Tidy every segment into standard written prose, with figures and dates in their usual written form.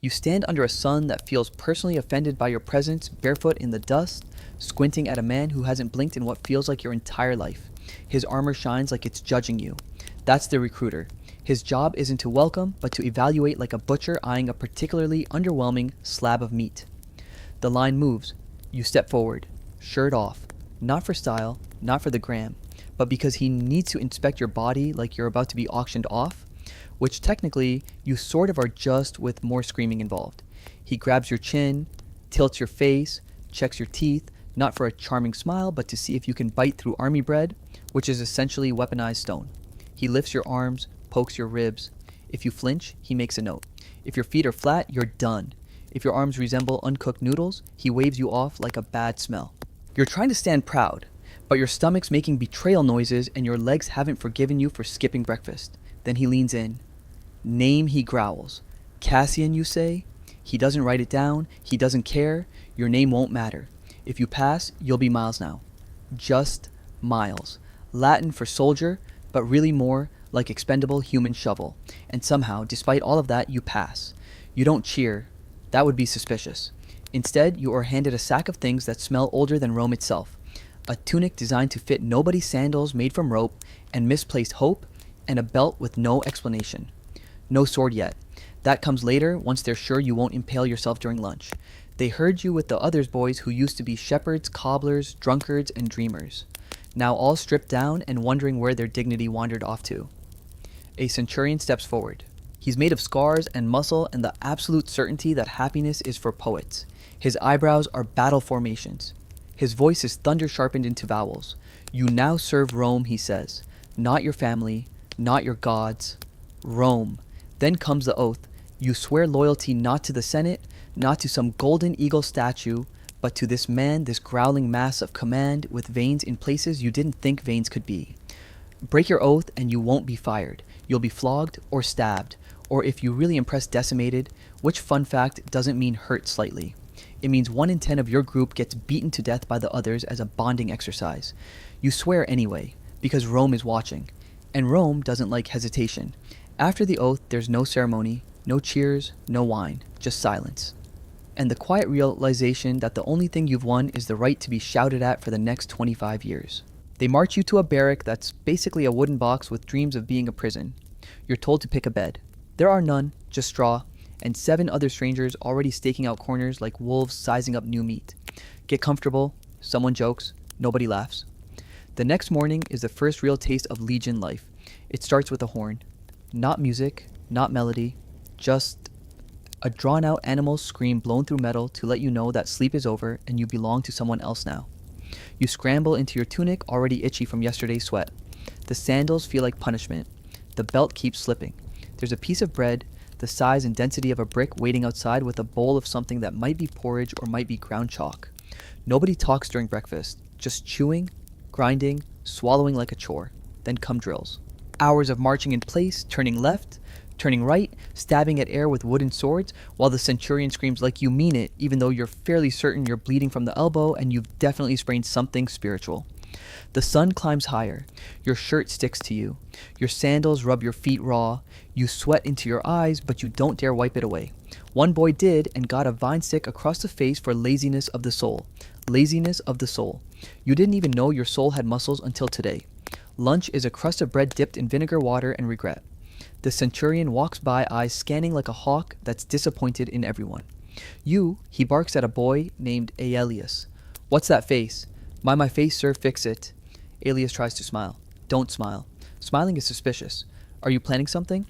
You stand under a sun that feels personally offended by your presence, barefoot in the dust, squinting at a man who hasn't blinked in what feels like your entire life. His armor shines like it's judging you. That's the recruiter. His job isn't to welcome, but to evaluate like a butcher eyeing a particularly underwhelming slab of meat. The line moves. You step forward, shirt off, not for style, not for the gram, but because he needs to inspect your body like you're about to be auctioned off, which technically you sort of are, just with more screaming involved. He grabs your chin, tilts your face, checks your teeth, not for a charming smile, but to see if you can bite through army bread, which is essentially weaponized stone. He lifts your arms, pokes your ribs. If you flinch, he makes a note. If your feet are flat, you're done. If your arms resemble uncooked noodles, he waves you off like a bad smell. You're trying to stand proud, but your stomach's making betrayal noises and your legs haven't forgiven you for skipping breakfast. Then he leans in. Name, he growls. Cassian, you say? He doesn't write it down. He doesn't care. Your name won't matter. If you pass, you'll be Miles now. Just Miles. Latin for soldier, but really more like expendable human shovel. And somehow, despite all of that, you pass. You don't cheer. That would be suspicious. Instead, you are handed a sack of things that smell older than Rome itself. A tunic designed to fit nobody's sandals made from rope and misplaced hope, and a belt with no explanation. No sword yet. That comes later, once they're sure you won't impale yourself during lunch. They herd you with the others boys who used to be shepherds, cobblers, drunkards, and dreamers. Now all stripped down and wondering where their dignity wandered off to. A centurion steps forward. He's made of scars and muscle and the absolute certainty that happiness is for poets. His eyebrows are battle formations. His voice is thunder sharpened into vowels. You now serve Rome, he says. Not your family, not your gods. Rome. Then comes the oath. You swear loyalty not to the Senate, not to some golden eagle statue, but to this man, this growling mass of command with veins in places you didn't think veins could be. Break your oath and you won't be fired. You'll be flogged or stabbed, or if you really impress decimated, which fun fact doesn't mean hurt slightly. It means 1 in 10 of your group gets beaten to death by the others as a bonding exercise. You swear anyway, because Rome is watching. And Rome doesn't like hesitation. After the oath, there's no ceremony, no cheers, no wine, just silence. And the quiet realization that the only thing you've won is the right to be shouted at for the next 25 years. They march you to a barrack that's basically a wooden box with dreams of being a prison. You're told to pick a bed. There are none, just straw, and 7 other strangers already staking out corners like wolves sizing up new meat. Get comfortable, someone jokes, nobody laughs. The next morning is the first real taste of Legion life. It starts with a horn. Not music, not melody, just a drawn-out animal scream blown through metal to let you know that sleep is over and you belong to someone else now. You scramble into your tunic already itchy from yesterday's sweat. The sandals feel like punishment. The belt keeps slipping. There's a piece of bread, the size and density of a brick, waiting outside with a bowl of something that might be porridge or might be ground chalk. Nobody talks during breakfast, just chewing, grinding, swallowing like a chore. Then come drills. Hours of marching in place, turning left, turning right, stabbing at air with wooden swords, while the centurion screams like you mean it, even though you're fairly certain you're bleeding from the elbow and you've definitely sprained something spiritual. The sun climbs higher. Your shirt sticks to you. Your sandals rub your feet raw. You sweat into your eyes, but you don't dare wipe it away. One boy did and got a vine stick across the face for laziness of the soul. Laziness of the soul. You didn't even know your soul had muscles until today. Lunch is a crust of bread dipped in vinegar, water, and regret. The centurion walks by, eyes scanning like a hawk that's disappointed in everyone. He barks at a boy named Aelius. What's that face? My face, sir, fix it. Aelius tries to smile. Don't smile. Smiling is suspicious. Are you planning something?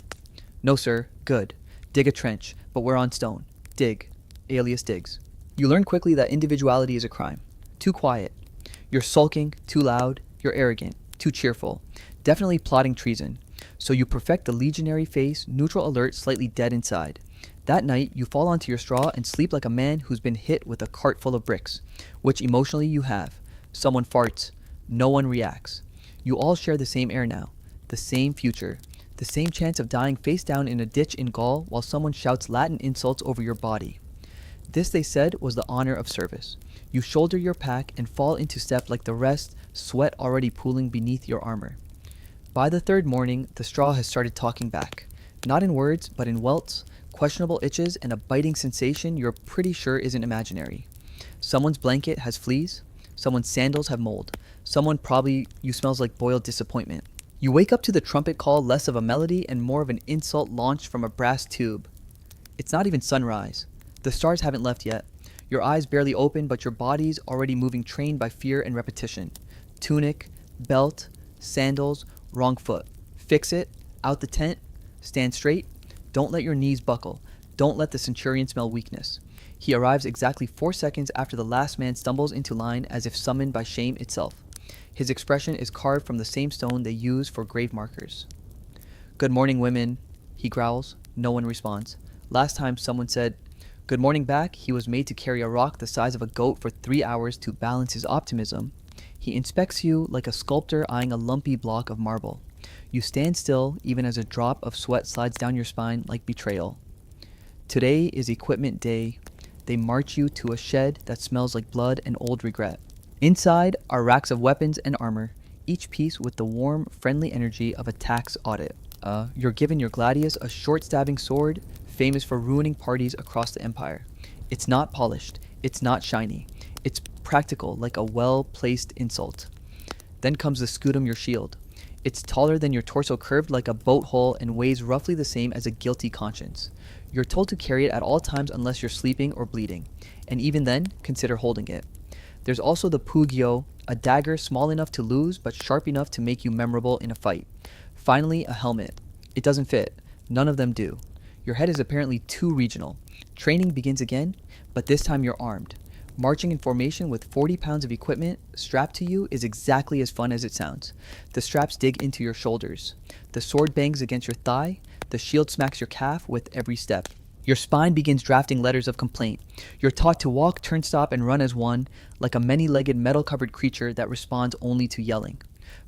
No, sir. Good. Dig a trench, but we're on stone. Dig. Aelius digs. You learn quickly that individuality is a crime. Too quiet. You're sulking, too loud. You're arrogant, too cheerful. Definitely plotting treason. So you perfect the legionary face, neutral alert, slightly dead inside. That night, you fall onto your straw and sleep like a man who's been hit with a cart full of bricks, which emotionally you have. Someone farts. No one reacts. You all share the same air now, the same future, the same chance of dying face down in a ditch in Gaul while someone shouts Latin insults over your body. This, they said, was the honor of service. You shoulder your pack and fall into step like the rest, sweat already pooling beneath your armor. By the third morning, the straw has started talking back. Not in words, but in welts, questionable itches, and a biting sensation you're pretty sure isn't imaginary. Someone's blanket has fleas, someone's sandals have mold, someone probably you smells like boiled disappointment. You wake up to the trumpet call less of a melody and more of an insult launched from a brass tube. It's not even sunrise. The stars haven't left yet. Your eyes barely open, but your body's already moving, trained by fear and repetition. Tunic, belt, sandals, wrong foot. Fix it, out the tent, stand straight. Don't let your knees buckle. Don't let the centurion smell weakness. He arrives exactly 4 seconds after the last man stumbles into line as if summoned by shame itself. His expression is carved from the same stone they use for grave markers. "Good morning, women," he growls. No one responds. Last time someone said, "Good morning" back, he was made to carry a rock the size of a goat for 3 hours to balance his optimism. He inspects you like a sculptor eyeing a lumpy block of marble. You stand still even as a drop of sweat slides down your spine like betrayal. Today is equipment day. They march you to a shed that smells like blood and old regret. Inside are racks of weapons and armor, each piece with the warm, friendly energy of a tax audit. You're given your gladius, a short-stabbing sword famous for ruining parties across the empire. It's not polished. It's not shiny. It's practical, like a well-placed insult. Then comes the scutum, your shield. It's taller than your torso, curved like a boat hull, and weighs roughly the same as a guilty conscience. You're told to carry it at all times unless you're sleeping or bleeding, and even then, consider holding it. There's also the pugio, a dagger small enough to lose but sharp enough to make you memorable in a fight. Finally, a helmet. It doesn't fit. None of them do. Your head is apparently too regional. Training begins again, but this time you're armed. Marching in formation with 40 pounds of equipment strapped to you is exactly as fun as it sounds. The straps dig into your shoulders. The sword bangs against your thigh. The shield smacks your calf with every step. Your spine begins drafting letters of complaint. You're taught to walk, turn, stop, and run as one, like a many-legged, metal-covered creature that responds only to yelling.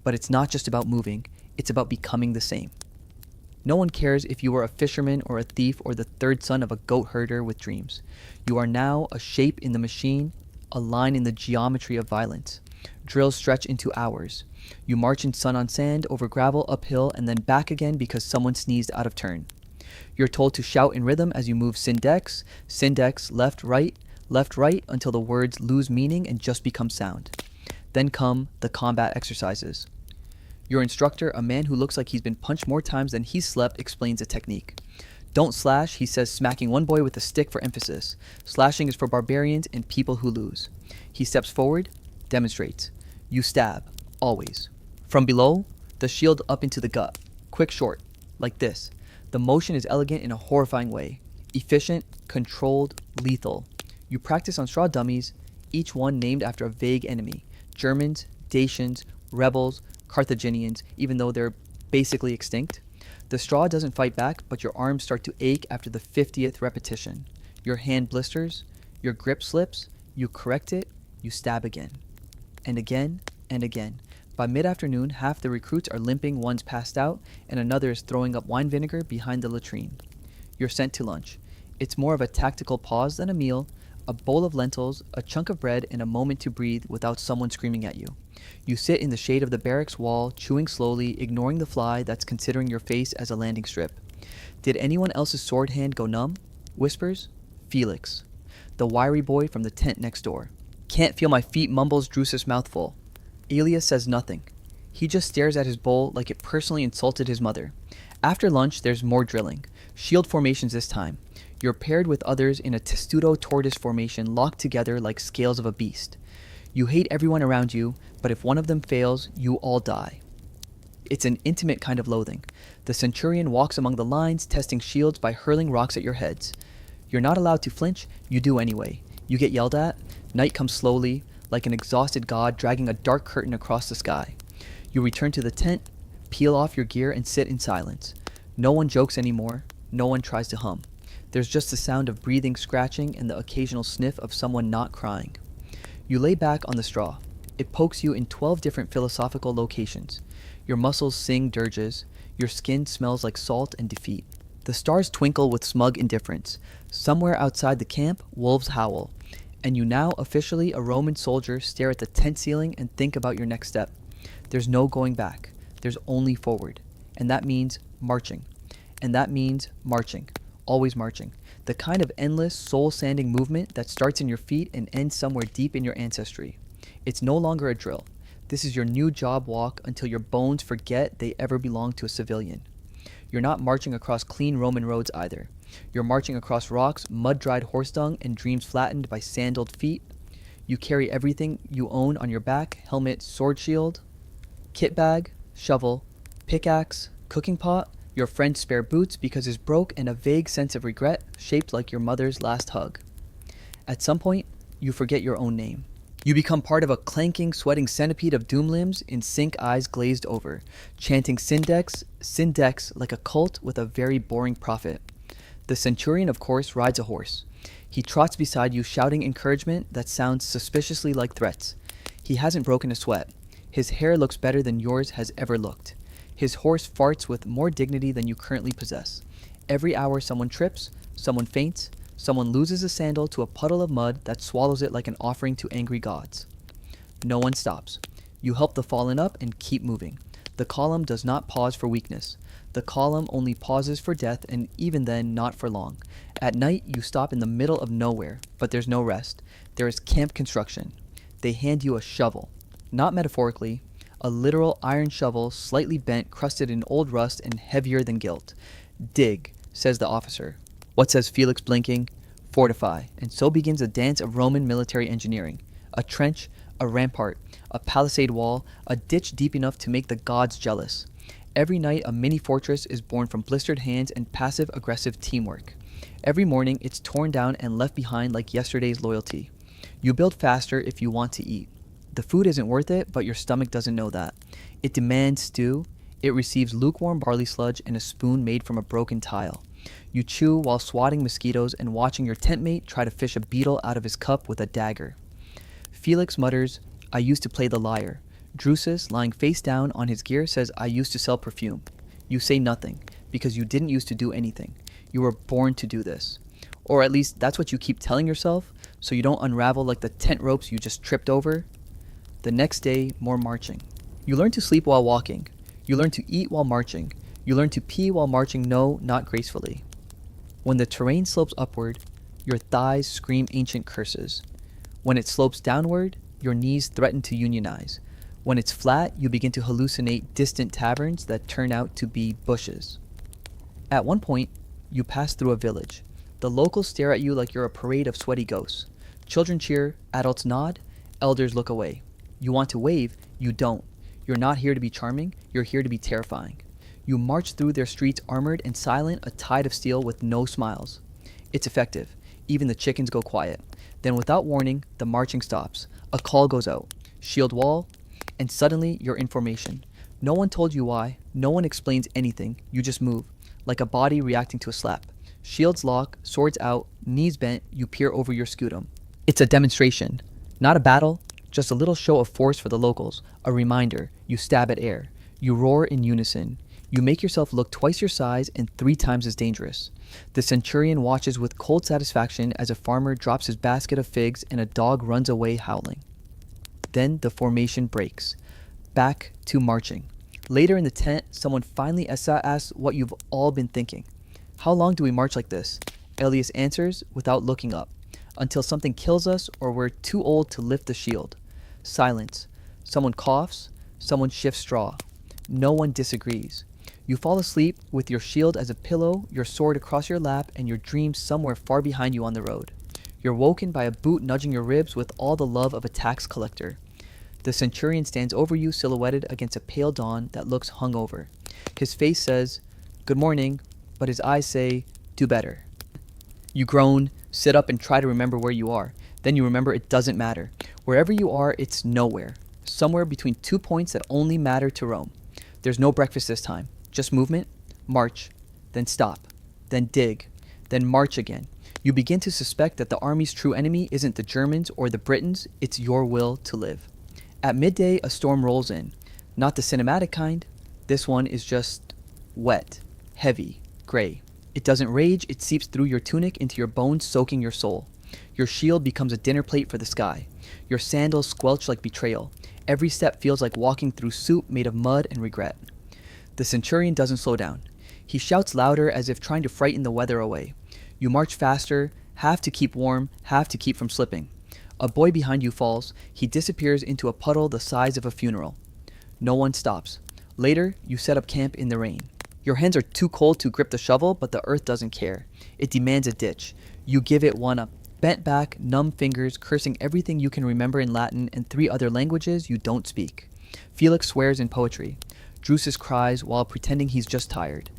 But it's not just about moving. It's about becoming the same. No one cares if you were a fisherman or a thief or the third son of a goat herder with dreams. You are now a shape in the machine, a line in the geometry of violence. Drills stretch into hours. You march in sun on sand, over gravel, uphill, and then back again because someone sneezed out of turn. You're told to shout in rhythm as you move syndex, left, right, until the words lose meaning and just become sound. Then come the combat exercises. Your instructor, a man who looks like he's been punched more times than he's slept, explains a technique. Don't slash, he says, smacking one boy with a stick for emphasis. Slashing is for barbarians and people who lose. He steps forward, demonstrates. You stab, always. From below, the shield up into the gut. Quick, short, like this. The motion is elegant in a horrifying way. Efficient, controlled, lethal. You practice on straw dummies, each one named after a vague enemy. Germans, Dacians, rebels, Carthaginians, even though they're basically extinct. The straw doesn't fight back, but your arms start to ache after the 50th repetition. Your hand blisters, your grip slips, you correct it, you stab again. And again, and again. By mid-afternoon, half the recruits are limping, one's passed out, and another is throwing up wine vinegar behind the latrine. You're sent to lunch. It's more of a tactical pause than a meal, a bowl of lentils, a chunk of bread, and a moment to breathe without someone screaming at you. You sit in the shade of the barracks wall, chewing slowly, ignoring the fly that's considering your face as a landing strip. Did anyone else's sword hand go numb? Whispers. Felix, the wiry boy from the tent next door. Can't feel my feet, mumbles Drusus mouthful. Elias says nothing. He just stares at his bowl like it personally insulted his mother. After lunch, there's more drilling. Shield formations this time. You're paired with others in a testudo tortoise formation, locked together like scales of a beast. You hate everyone around you, but if one of them fails, you all die. It's an intimate kind of loathing. The centurion walks among the lines, testing shields by hurling rocks at your heads. You're not allowed to flinch, you do anyway. You get yelled at. Night comes slowly, like an exhausted god dragging a dark curtain across the sky. You return to the tent, peel off your gear, and sit in silence. No one jokes anymore. No one tries to hum. There's just the sound of breathing, scratching, and the occasional sniff of someone not crying. You lay back on the straw. It pokes you in 12 different philosophical locations. Your muscles sing dirges. Your skin smells like salt and defeat. The stars twinkle with smug indifference. Somewhere outside the camp, wolves howl. And you now, officially a Roman soldier, stare at the tent ceiling and think about your next step. There's no going back. There's only forward. And that means marching. And that means marching. always marching. The kind of endless, soul-sanding movement that starts in your feet and ends somewhere deep in your ancestry. It's no longer a drill. This is your new job walk until your bones forget they ever belonged to a civilian. You're not marching across clean Roman roads either. You're marching across rocks, mud-dried horse dung, and dreams flattened by sandaled feet. You carry everything you own on your back: helmet, sword shield, kit bag, shovel, pickaxe, cooking pot, your friend's spare boots because his broke, and a vague sense of regret shaped like your mother's last hug. At some point, you forget your own name. You become part of a clanking, sweating centipede of doom limbs in sync, eyes glazed over, chanting Syndex, Syndex like a cult with a very boring prophet. The centurion, of course, rides a horse. He trots beside you, shouting encouragement that sounds suspiciously like threats. He hasn't broken a sweat. His hair looks better than yours has ever looked. His horse farts with more dignity than you currently possess. Every hour someone trips, someone faints, someone loses a sandal to a puddle of mud that swallows it like an offering to angry gods. No one stops. You help the fallen up and keep moving. The column does not pause for weakness. The column only pauses for death, and even then, not for long. At night, you stop in the middle of nowhere, but there's no rest. There is camp construction. They hand you a shovel. Not metaphorically, a literal iron shovel, slightly bent, crusted in old rust, and heavier than guilt. Dig, says the officer. What says Felix, blinking? Fortify. And so begins a dance of Roman military engineering. A trench, a rampart, a palisade wall, a ditch deep enough to make the gods jealous. Every night a mini fortress is born from blistered hands and passive-aggressive teamwork. Every morning it's torn down and left behind like yesterday's loyalty. You build faster if you want to eat. The food isn't worth it, but your stomach doesn't know that. It demands stew. It receives lukewarm barley sludge and a spoon made from a broken tile. You chew while swatting mosquitoes and watching your tent mate try to fish a beetle out of his cup with a dagger. Felix mutters, "I used to play the lyre." Drusus, lying face down on his gear, says, "I used to sell perfume." You say nothing, because you didn't used to do anything. You were born to do this. Or at least that's what you keep telling yourself, so you don't unravel like the tent ropes you just tripped over. The next day, more marching. You learn to sleep while walking. You learn to eat while marching. You learn to pee while marching, no, not gracefully. When the terrain slopes upward, your thighs scream ancient curses. When it slopes downward, your knees threaten to unionize. When it's flat, you begin to hallucinate distant taverns that turn out to be bushes. At one point, you pass through a village. The locals stare at you like you're a parade of sweaty ghosts. Children cheer, adults nod, elders look away. You want to wave, you don't. You're not here to be charming, you're here to be terrifying. You march through their streets armored and silent, a tide of steel with no smiles. It's effective. Even the chickens go quiet. Then without warning, the marching stops. A call goes out. Shield wall, and suddenly you're in formation. No one told you why. No one explains anything. You just move, like a body reacting to a slap. Shields lock, swords out, knees bent, you peer over your scutum. It's a demonstration. Not a battle, just a little show of force for the locals. A reminder. You stab at air. You roar in unison. You make yourself look twice your size and 3 times as dangerous. The centurion watches with cold satisfaction as a farmer drops his basket of figs and a dog runs away howling. Then the formation breaks. Back to marching. Later in the tent, someone finally asks what you've all been thinking. How long do we march like this? Elias answers without looking up. Until something kills us or we're too old to lift the shield. Silence. Someone coughs. Someone shifts straw. No one disagrees. You fall asleep with your shield as a pillow, your sword across your lap, and your dreams somewhere far behind you on the road. You're woken by a boot nudging your ribs with all the love of a tax collector. The centurion stands over you, silhouetted against a pale dawn that looks hungover. His face says, "Good morning," but his eyes say, "Do better." You groan, sit up, and try to remember where you are. Then you remember it doesn't matter. Wherever you are, it's nowhere. Somewhere between 2 points that only matter to Rome. There's no breakfast this time. Just movement, march, then stop, then dig, then march again. You begin to suspect that the army's true enemy isn't the Germans or the Britons, it's your will to live. At midday, a storm rolls in. Not the cinematic kind. This one is just wet, heavy, gray. It doesn't rage, it seeps through your tunic into your bones, soaking your soul. Your shield becomes a dinner plate for the sky. Your sandals squelch like betrayal. Every step feels like walking through soup made of mud and regret. The centurion doesn't slow down. He shouts louder as if trying to frighten the weather away. You march faster, half to keep warm, half to keep from slipping. A boy behind you falls. He disappears into a puddle the size of a funeral. No one stops. Later, you set up camp in the rain. Your hands are too cold to grip the shovel, but the earth doesn't care. It demands a ditch. You give it one up. Bent back, numb fingers, cursing everything you can remember in Latin and 3 other languages you don't speak. Felix swears in poetry. Drusus cries while pretending he's just tired.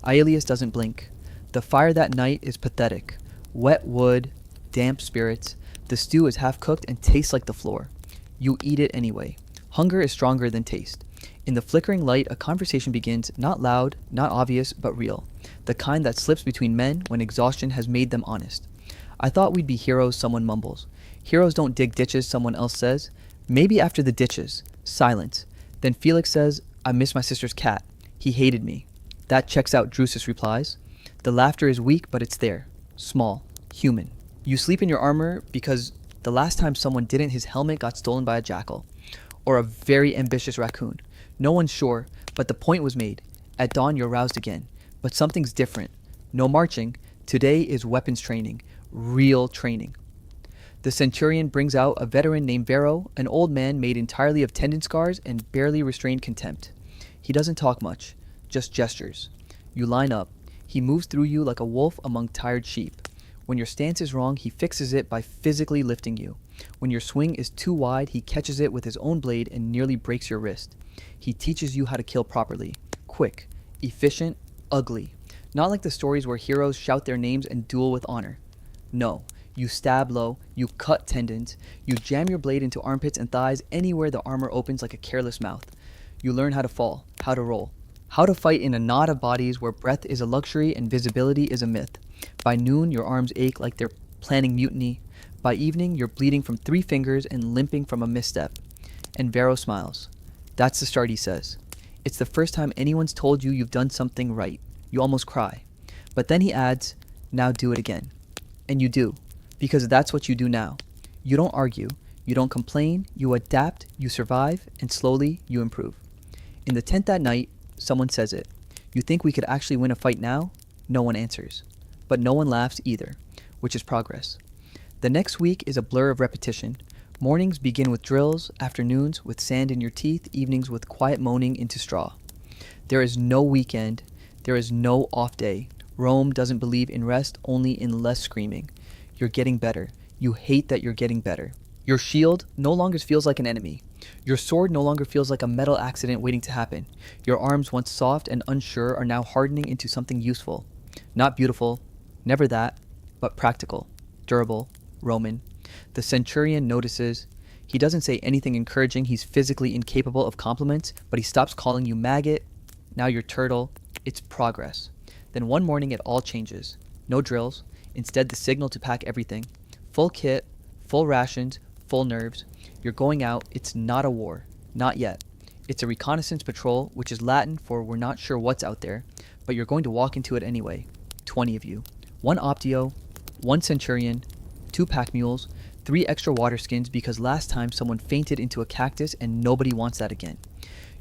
Aelius doesn't blink. The fire that night is pathetic. Wet wood, damp spirits. The stew is half cooked and tastes like the floor. You eat it anyway. Hunger is stronger than taste. In the flickering light, a conversation begins, not loud, not obvious, but real. The kind that slips between men when exhaustion has made them honest. I thought we'd be heroes, someone mumbles. Heroes don't dig ditches, someone else says. Maybe after the ditches. Silence. Then Felix says, I miss my sister's cat. He hated me. That checks out, Drusus replies. The laughter is weak, but it's there. Small. Human. You sleep in your armor because the last time someone didn't, his helmet got stolen by a jackal. Or a very ambitious raccoon. No one's sure, but the point was made. At dawn, you're roused again. But something's different. No marching. Today is weapons training. Real training. The centurion brings out a veteran named Varro, an old man made entirely of tendon scars and barely restrained contempt. He doesn't talk much, just gestures. You line up. He moves through you like a wolf among tired sheep. When your stance is wrong, he fixes it by physically lifting you. When your swing is too wide, he catches it with his own blade and nearly breaks your wrist. He teaches you how to kill properly. Quick, efficient, ugly. Not like the stories where heroes shout their names and duel with honor. No, you stab low, you cut tendons, you jam your blade into armpits and thighs anywhere the armor opens like a careless mouth. You learn how to fall, how to roll, how to fight in a knot of bodies where breath is a luxury and visibility is a myth. By noon, your arms ache like they're planning mutiny. By evening, you're bleeding from 3 fingers and limping from a misstep. And Varro smiles. That's the start, he says. It's the first time anyone's told you you've done something right. You almost cry. But then he adds, now do it again. And you do, because that's what you do now. You don't argue, you don't complain, you adapt, you survive, and slowly you improve. In the tent that night, someone says it. You think we could actually win a fight now? No one answers. But no one laughs either, which is progress. The next week is a blur of repetition. Mornings begin with drills, afternoons with sand in your teeth, evenings with quiet moaning into straw. There is no weekend, there is no off day. Rome doesn't believe in rest, only in less screaming. You're getting better. You hate that you're getting better. Your shield no longer feels like an enemy. Your sword no longer feels like a metal accident waiting to happen. Your arms, once soft and unsure, are now hardening into something useful. Not beautiful, never that, but practical, durable, Roman. The centurion notices. He doesn't say anything encouraging. He's physically incapable of compliments, but he stops calling you maggot. Now you're turtle. It's progress. Then one morning it all changes. No drills. Instead, the signal to pack everything. Full kit, full rations, full nerves. You're going out. It's not a war. Not yet. It's a reconnaissance patrol, which is Latin for we're not sure what's out there, but you're going to walk into it anyway. 20 of you. 1 optio, 1 centurion, 2 pack mules, 3 extra water skins because last time someone fainted into a cactus and nobody wants that again.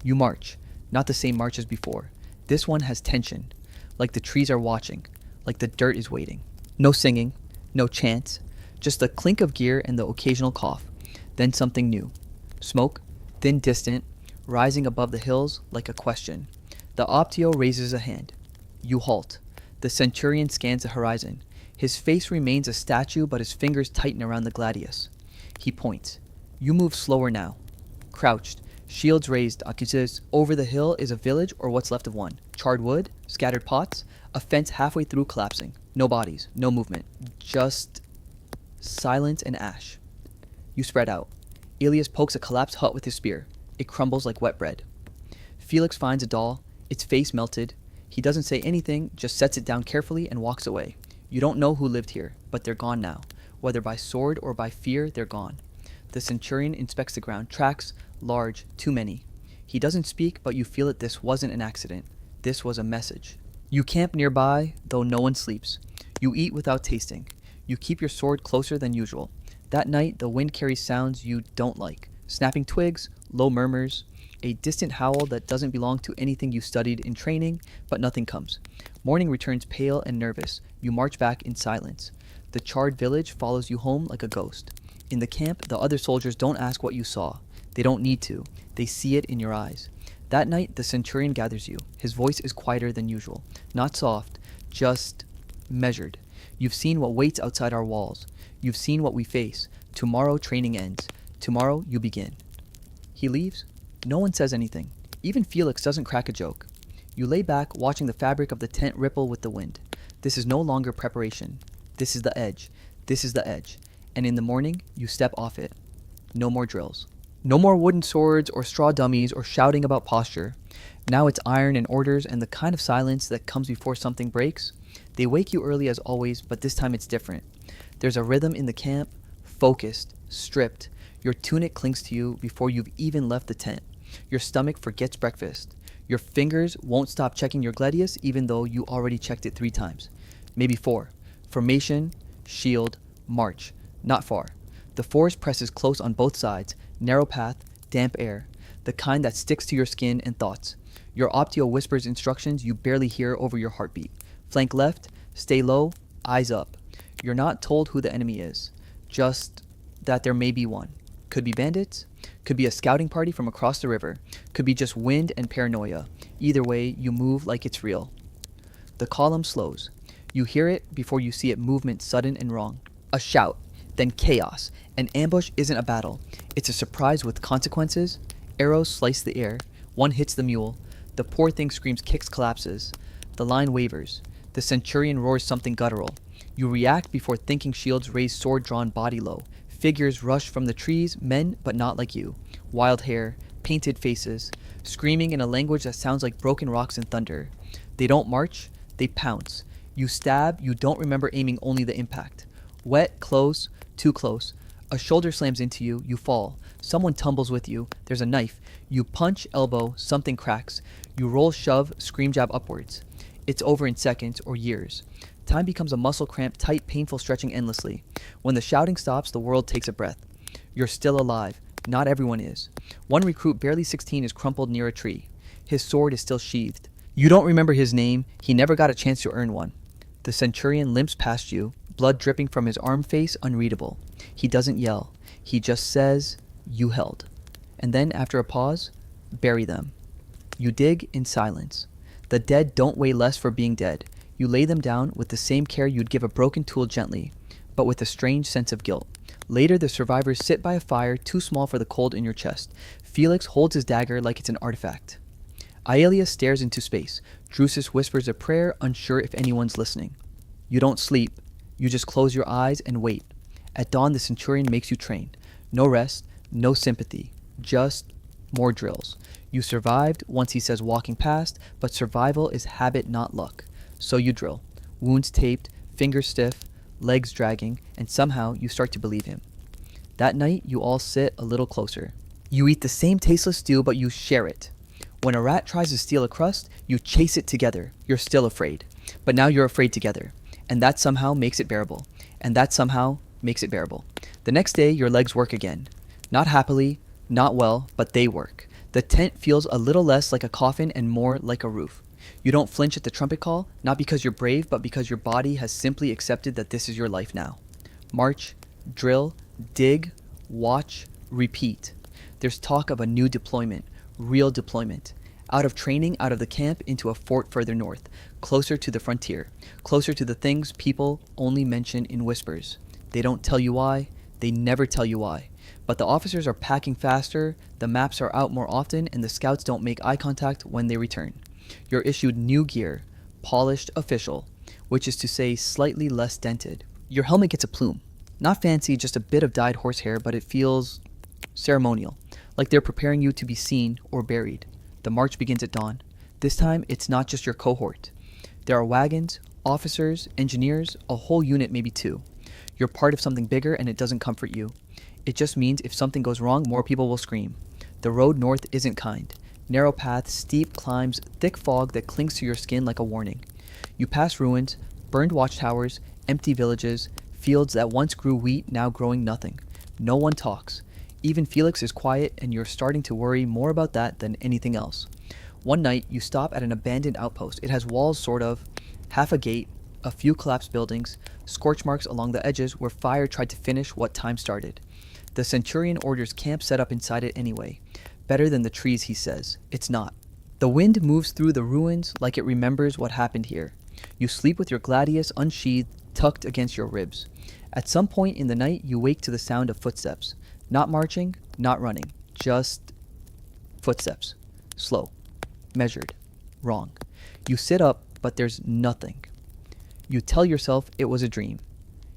You march. Not the same march as before. This one has tension. Like the trees are watching. Like the dirt is waiting. No singing. No chants. Just the clink of gear and the occasional cough. Then something new. Smoke. Thin, distant. Rising above the hills like a question. The optio raises a hand. You halt. The centurion scans the horizon. His face remains a statue, but his fingers tighten around the gladius. He points. You move slower now. Crouched. Shields raised. Accuses. Over the hill is a village or what's left of one. Charred wood. Scattered pots. A fence halfway through collapsing. No bodies. No movement. Just silence and ash. You spread out. Aelius pokes a collapsed hut with his spear. It crumbles like wet bread. Felix finds a doll. Its face melted. He doesn't say anything, just sets it down carefully and walks away. You don't know who lived here, but they're gone now. Whether by sword or by fear, they're gone. The centurion inspects the ground. Tracks, large, too many. He doesn't speak, but you feel that this wasn't an accident. This was a message. You camp nearby, though no one sleeps. You eat without tasting. You keep your sword closer than usual. That night, the wind carries sounds you don't like. Snapping twigs, low murmurs, a distant howl that doesn't belong to anything you studied in training, but nothing comes. Morning returns pale and nervous. You march back in silence. The charred village follows you home like a ghost. In the camp, the other soldiers don't ask what you saw. They don't need to. They see it in your eyes. That night, the centurion gathers you. His voice is quieter than usual. Not soft, just measured. You've seen what waits outside our walls. You've seen what we face. Tomorrow, training ends. Tomorrow, you begin. He leaves. No one says anything. Even Felix doesn't crack a joke. You lay back, watching the fabric of the tent ripple with the wind. This is no longer preparation. This is the edge. This is the edge. And in the morning, you step off it. No more drills. No more wooden swords or straw dummies or shouting about posture. Now it's iron and orders and the kind of silence that comes before something breaks. They wake you early as always, but this time it's different. There's a rhythm in the camp, focused, stripped. Your tunic clings to you before you've even left the tent. Your stomach forgets breakfast. Your fingers won't stop checking your gladius even though you already checked it 3 times. Maybe 4. Formation, shield, march. Not far. The forest presses close on both sides. Narrow path, damp air. The kind that sticks to your skin and thoughts. Your optio whispers instructions you barely hear over your heartbeat. Flank left, stay low, eyes up. You're not told who the enemy is. Just that there may be one. Could be bandits. Could be a scouting party from across the river. Could be just wind and paranoia. Either way, you move like it's real. The column slows. You hear it before you see it movement sudden and wrong. A shout, then chaos. An ambush isn't a battle. It's a surprise with consequences. Arrows slice the air. One hits the mule. The poor thing screams, kicks, collapses. The line wavers. The centurion roars something guttural. You react before thinking shields raise sword-drawn body low. Figures rush from the trees, men, but not like you. Wild hair, painted faces, screaming in a language that sounds like broken rocks and thunder. They don't march, they pounce. You stab, you don't remember aiming, only the impact. Wet, close, too close. A shoulder slams into you, you fall. Someone tumbles with you, there's a knife. You punch, elbow, something cracks. You roll, shove, scream, jab upwards. It's over in seconds or years. Time becomes a muscle cramp, tight, painful stretching endlessly. When the shouting stops, the world takes a breath. You're still alive. Not everyone is. One recruit, barely 16, is crumpled near a tree. His sword is still sheathed. You don't remember his name. He never got a chance to earn one. The centurion limps past you, blood dripping from his arm face, unreadable. He doesn't yell. He just says, "You held." And then, after a pause, "Bury them." You dig in silence. The dead don't weigh less for being dead. You lay them down with the same care you'd give a broken tool gently, but with a strange sense of guilt. Later, the survivors sit by a fire too small for the cold in your chest. Felix holds his dagger like it's an artifact. Aelia stares into space. Drusus whispers a prayer, unsure if anyone's listening. You don't sleep. You just close your eyes and wait. At dawn, the centurion makes you train. No rest, no sympathy, just more drills. You survived once he says walking past, but survival is habit, not luck. So you drill. Wounds taped, fingers stiff, legs dragging, and somehow you start to believe him. That night, you all sit a little closer. You eat the same tasteless stew, but you share it. When a rat tries to steal a crust, you chase it together. You're still afraid. But now you're afraid together. And that somehow makes it bearable. And that somehow makes it bearable. The next day, your legs work again. Not happily, not well, but they work. The tent feels a little less like a coffin and more like a roof. You don't flinch at the trumpet call, not because you're brave, but because your body has simply accepted that this is your life now. March, drill, dig, watch, repeat. There's talk of a new deployment, real deployment. Out of training, out of the camp, into a fort further north, closer to the frontier, closer to the things people only mention in whispers. They don't tell you why, they never tell you why. But the officers are packing faster, the maps are out more often, and the scouts don't make eye contact when they return. You're issued new gear, polished official, which is to say slightly less dented. Your helmet gets a plume. Not fancy, just a bit of dyed horsehair, but it feels ceremonial, like they're preparing you to be seen or buried. The march begins at dawn. This time, it's not just your cohort. There are wagons, officers, engineers, a whole unit, maybe 2. You're part of something bigger and it doesn't comfort you. It just means if something goes wrong, more people will scream. The road north isn't kind. Narrow paths, steep climbs, thick fog that clings to your skin like a warning. You pass ruins, burned watchtowers, empty villages, fields that once grew wheat now growing nothing. No one talks. Even Felix is quiet and you're starting to worry more about that than anything else. One night, you stop at an abandoned outpost. It has walls, sort of, Half a gate, a few collapsed buildings, scorch marks along the edges where fire tried to finish what time started. The Centurion orders camp set up inside it anyway. Better than the trees, he says. It's not. The wind moves through the ruins like it remembers what happened here. You sleep with your gladius unsheathed, tucked against your ribs. At some point in the night, you wake to the sound of footsteps. Not marching, not running, just footsteps. Slow, measured, wrong. You sit up, but there's nothing. You tell yourself it was a dream.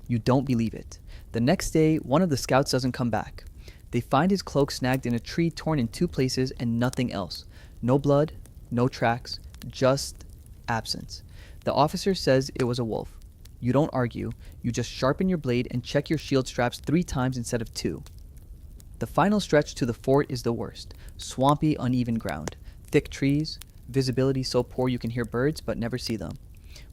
You don't believe it. The next day, one of the scouts doesn't come back. They find his cloak snagged in a tree torn in 2 places and nothing else. No blood, no tracks, just absence. The officer says it was a wolf. You don't argue. You just sharpen your blade and check your shield straps 3 times instead of 2. The final stretch to the fort is the worst. Swampy, uneven ground. Thick trees. Visibility so poor you can hear birds but never see them.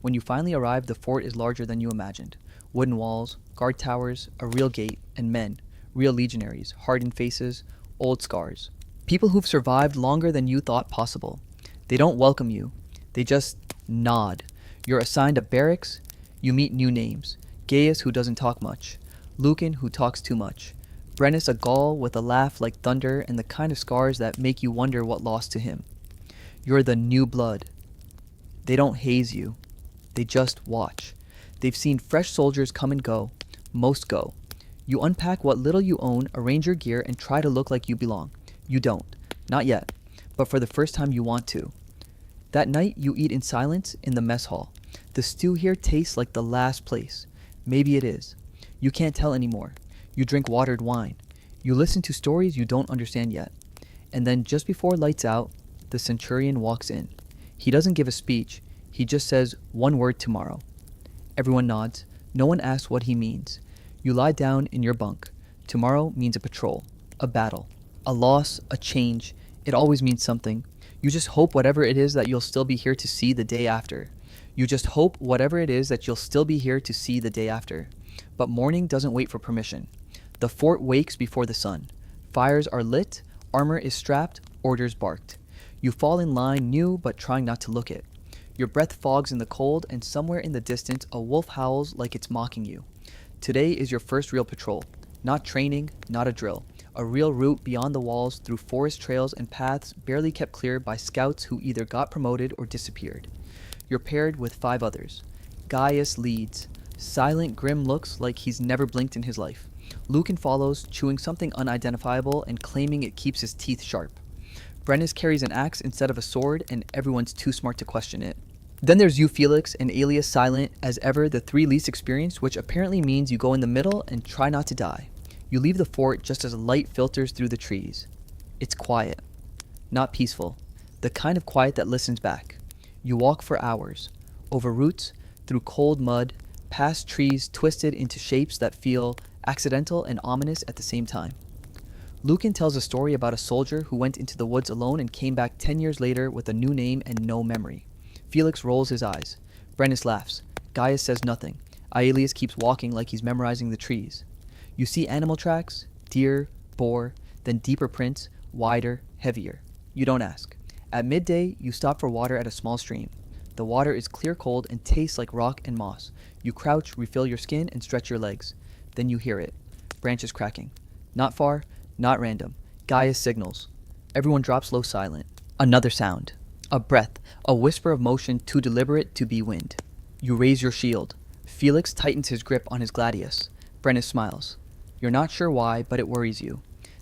When you finally arrive, the fort is larger than you imagined. Wooden walls, guard towers, a real gate, and men. Real legionaries, hardened faces, old scars. People who've survived longer than you thought possible. They don't welcome you. They just nod. You're assigned a barracks. You meet new names. Gaius, who doesn't talk much. Lucan, who talks too much. Brennus, a Gaul with a laugh like thunder and the kind of scars that make you wonder what lost to him. You're the new blood. They don't haze you. They just watch. They've seen fresh soldiers come and go. Most go. You unpack what little you own, arrange your gear, and try to look like you belong. You don't. Not yet. But for the first time you want to. That night you eat in silence in the mess hall. The stew here tastes like the last place. Maybe it is. You can't tell anymore. You drink watered wine. You listen to stories you don't understand yet. And then just before lights out, the Centurion walks in. He doesn't give a speech. He just says 1 word tomorrow. Everyone nods. No one asks what he means. You lie down in your bunk. Tomorrow means a patrol, a battle, a loss, a change. It always means something. You just hope whatever it is that you'll still be here to see the day after. You just hope whatever it is that you'll still be here to see the day after. But morning doesn't wait for permission. The fort wakes before the sun. Fires are lit, armor is strapped, orders barked. You fall in line new but trying not to look it. Your breath fogs in the cold, and somewhere in the distance a wolf howls like it's mocking you. Today is your first real patrol. Not training, not a drill. A real route beyond the walls through forest trails and paths barely kept clear by scouts who either got promoted or disappeared. You're paired with 5 others. Gaius leads. Silent, grim looks like he's never blinked in his life. Lucan follows, chewing something unidentifiable and claiming it keeps his teeth sharp. Brennus carries an axe instead of a sword, and everyone's too smart to question it. Then there's you, Felix, and Aelius Silent, as ever the 3 least experienced, which apparently means you go in the middle and try not to die. You leave the fort just as light filters through the trees. It's quiet. Not peaceful. The kind of quiet that listens back. You walk for hours. Over roots, through cold mud, past trees twisted into shapes that feel accidental and ominous at the same time. Lucan tells a story about a soldier who went into the woods alone and came back 10 years later with a new name and no memory. Felix rolls his eyes. Brennus laughs. Gaius says nothing. Aelius keeps walking like he's memorizing the trees. You see animal tracks, deer, boar, then deeper prints, wider, heavier. You don't ask. At midday, you stop for water at a small stream. The water is clear cold and tastes like rock and moss. You crouch, refill your skin, and stretch your legs. Then you hear it. Branches cracking. Not far, not random. Gaius signals. Everyone drops low silent. Another sound. A breath. A whisper of motion too deliberate to be wind. You raise your shield. Felix tightens his grip on his gladius. Brennus smiles. You're not sure why, but it worries you.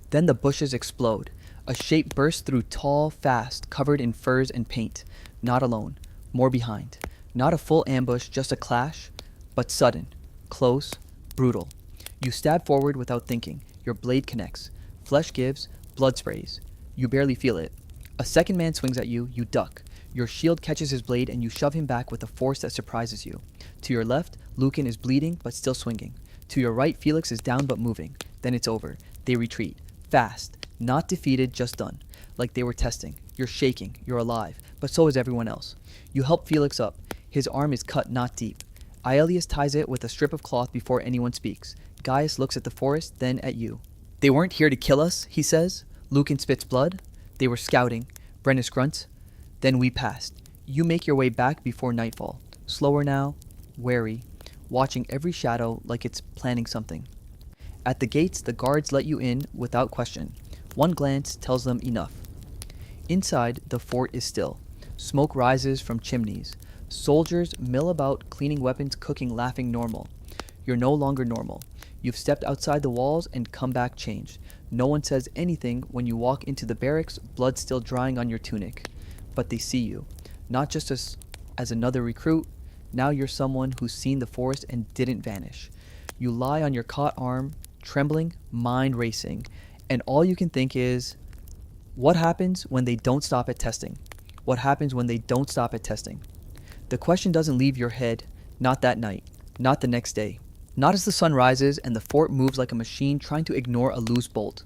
Then the bushes explode. A shape bursts through tall, fast, covered in furs and paint. Not alone. More behind. Not a full ambush, just a clash, but sudden. Close. Brutal. You stab forward without thinking. Your blade connects. Flesh gives. Blood sprays. You barely feel it. A second man swings at you. You duck. Your shield catches his blade and you shove him back with a force that surprises you. To your left, Lucan is bleeding but still swinging. To your right, Felix is down but moving. Then it's over. They retreat. Fast. Not defeated, just done. Like they were testing. You're shaking. You're alive. But so is everyone else. You help Felix up. His arm is cut not deep. Aelius ties it with a strip of cloth before anyone speaks. Gaius looks at the forest, then at you. They weren't here to kill us, he says. Lucan spits blood. They were scouting. Brennus grunts. Then we passed. You make your way back before nightfall. slower now, wary, watching every shadow like it's planning something. At the gates, the guards let you in without question. One glance tells them enough. Inside, the fort is still. Smoke rises from chimneys. Soldiers mill about, cleaning weapons, cooking, laughing normal. You're no longer normal. You've stepped outside the walls and come back changed. No one says anything when you walk into the barracks, blood still drying on your tunic. But they see you, not just as another recruit. Now you're someone who's seen the forest and didn't vanish. You lie on your caught arm, trembling, mind racing, and all you can think is, what happens when they don't stop at testing? What happens when they don't stop at testing? The question doesn't leave your head, not that night, not the next day, not as the sun rises and the fort moves like a machine trying to ignore a loose bolt.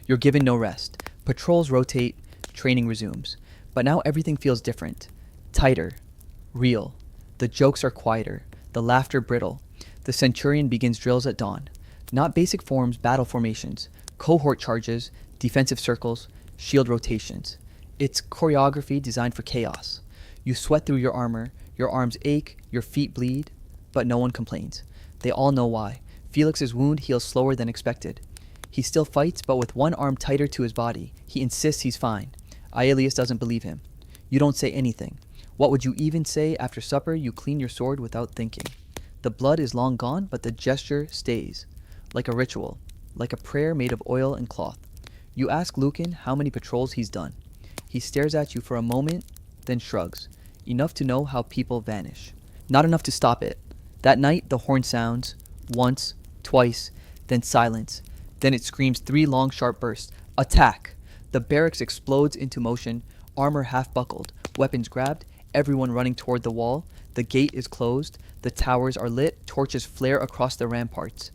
You're given no rest. Patrols rotate, training resumes. But now everything feels different, tighter, real. The jokes are quieter, the laughter brittle. The centurion begins drills at dawn. Not basic forms, battle formations, cohort charges, defensive circles, shield rotations. It's choreography designed for chaos. You sweat through your armor, your arms ache, your feet bleed, but no one complains. They all know why. Felix's wound heals slower than expected. He still fights, but with one arm tighter to his body. He insists he's fine. Aelius doesn't believe him. You don't say anything. What would you even say after supper? You clean your sword without thinking. The blood is long gone, but the gesture stays. Like a ritual, like a prayer made of oil and cloth. You ask Lucan how many patrols he's done. He stares at you for a moment, then shrugs. Enough to know how people vanish. Not enough to stop it. That night, the horn sounds, once, twice, then silence. Then it screams 3 long sharp bursts. Attack! The barracks explodes into motion, armor half buckled, weapons grabbed, everyone running toward the wall. The gate is closed, the towers are lit, torches flare across the ramparts.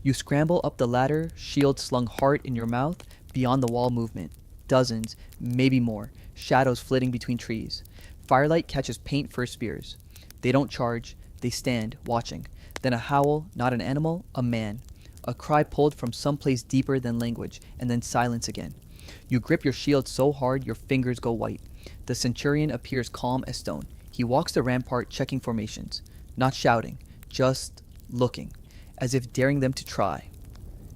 You scramble up the ladder, shield slung hard in your mouth, beyond the wall movement. Dozens, maybe more, shadows flitting between trees. Firelight catches paint for spears. They don't charge, they stand, watching. Then a howl, not an animal, a man. A cry pulled from someplace deeper than language, and then silence again. You grip your shield so hard your fingers go white. The centurion appears calm as stone. He walks the rampart checking formations, not shouting, just looking, as if daring them to try.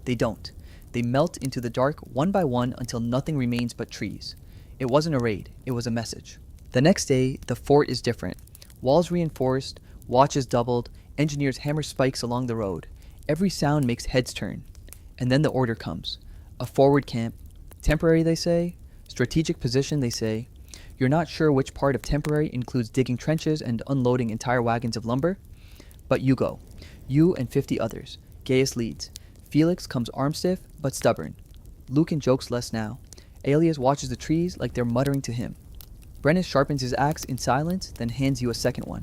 They don't. They melt into the dark one by one until nothing remains but trees. It wasn't a raid, it was a message. The next day, the fort is different. Walls reinforced, watches doubled, engineers hammer spikes along the road. Every sound makes heads turn. And then the order comes. A forward camp. Temporary, they say. Strategic position, they say. You're not sure which part of temporary includes digging trenches and unloading entire wagons of lumber. But you go. You and 50 others. Gaius leads. Felix comes arm-stiff, but stubborn. Lucan jokes less now. Aelius watches the trees like they're muttering to him. Brennus sharpens his axe in silence, then hands you a second one.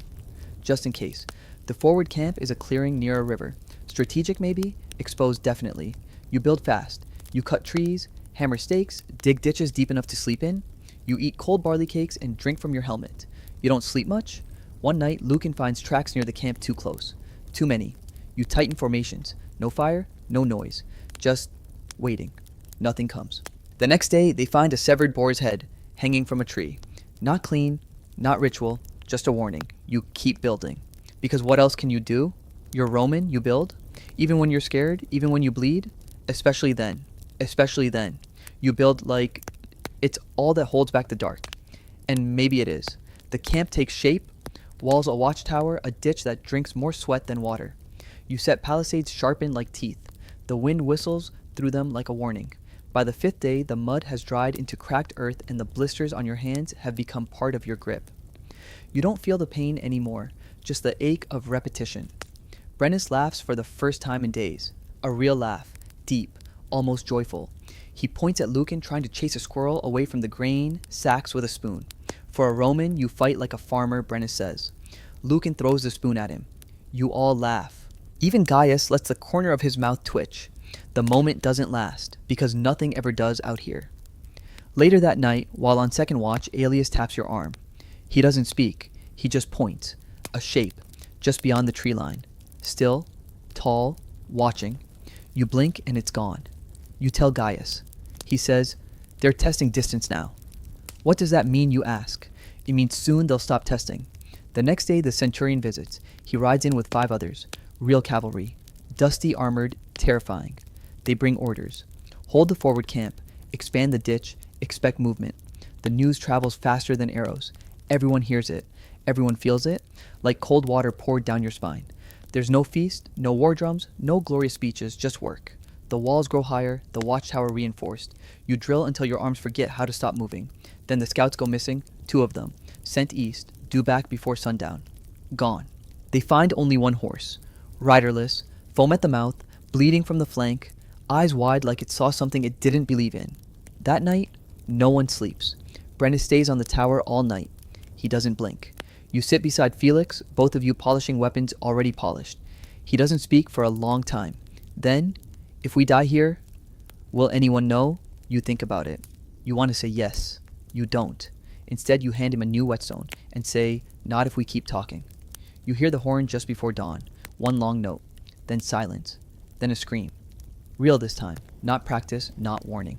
Just in case. The forward camp is a clearing near a river. Strategic maybe, exposed definitely. You build fast. You cut trees, hammer stakes, dig ditches deep enough to sleep in. You eat cold barley cakes and drink from your helmet. You don't sleep much. One night, Lucan finds tracks near the camp too close. Too many. You tighten formations. No fire, no noise. Just waiting. Nothing comes. The next day, they find a severed boar's head hanging from a tree. Not clean, not ritual, just a warning. You keep building. Because what else can you do? You're Roman, you build. Even when you're scared, even when you bleed. Especially then. Especially then. You build like it's all that holds back the dark. And maybe it is. The camp takes shape. Walls a watchtower, a ditch that drinks more sweat than water. You set palisades sharpened like teeth. The wind whistles through them like a warning. By the 5th day, the mud has dried into cracked earth and the blisters on your hands have become part of your grip. You don't feel the pain anymore, just the ache of repetition. Brennus laughs for the first time in days. A real laugh, deep, almost joyful. He points at Lucan trying to chase a squirrel away from the grain sacks with a spoon. For a Roman, you fight like a farmer, Brennus says. Lucan throws the spoon at him. You all laugh. Even Gaius lets the corner of his mouth twitch. The moment doesn't last, because nothing ever does out here. Later that night, while on second watch, Aelius taps your arm. He doesn't speak. He just points. A shape, just beyond the tree line. Still, tall, watching. You blink and it's gone. You tell Gaius. He says, they're testing distance now. What does that mean, you ask? It means soon they'll stop testing. The next day, the centurion visits. He rides in with 5 others. Real cavalry. Dusty, armored, terrifying. They bring orders. Hold the forward camp. Expand the ditch. Expect movement. The news travels faster than arrows. Everyone hears it. Everyone feels it. Like cold water poured down your spine. There's no feast, no war drums, no glorious speeches, just work. The walls grow higher, the watchtower reinforced. You drill until your arms forget how to stop moving. Then the scouts go missing, 2 of them. Sent east, due back before sundown. Gone. They find only 1 horse. Riderless, foam at the mouth, bleeding from the flank, eyes wide like it saw something it didn't believe in. That night, no one sleeps. Brennus stays on the tower all night. He doesn't blink. You sit beside Felix, both of you polishing weapons already polished. He doesn't speak for a long time. Then, if we die here, will anyone know? You think about it. You want to say yes. You don't. Instead, you hand him a new whetstone and say, not if we keep talking. You hear the horn just before dawn. 1 long note. Then silence. Then a scream. Real this time. Not practice, not warning.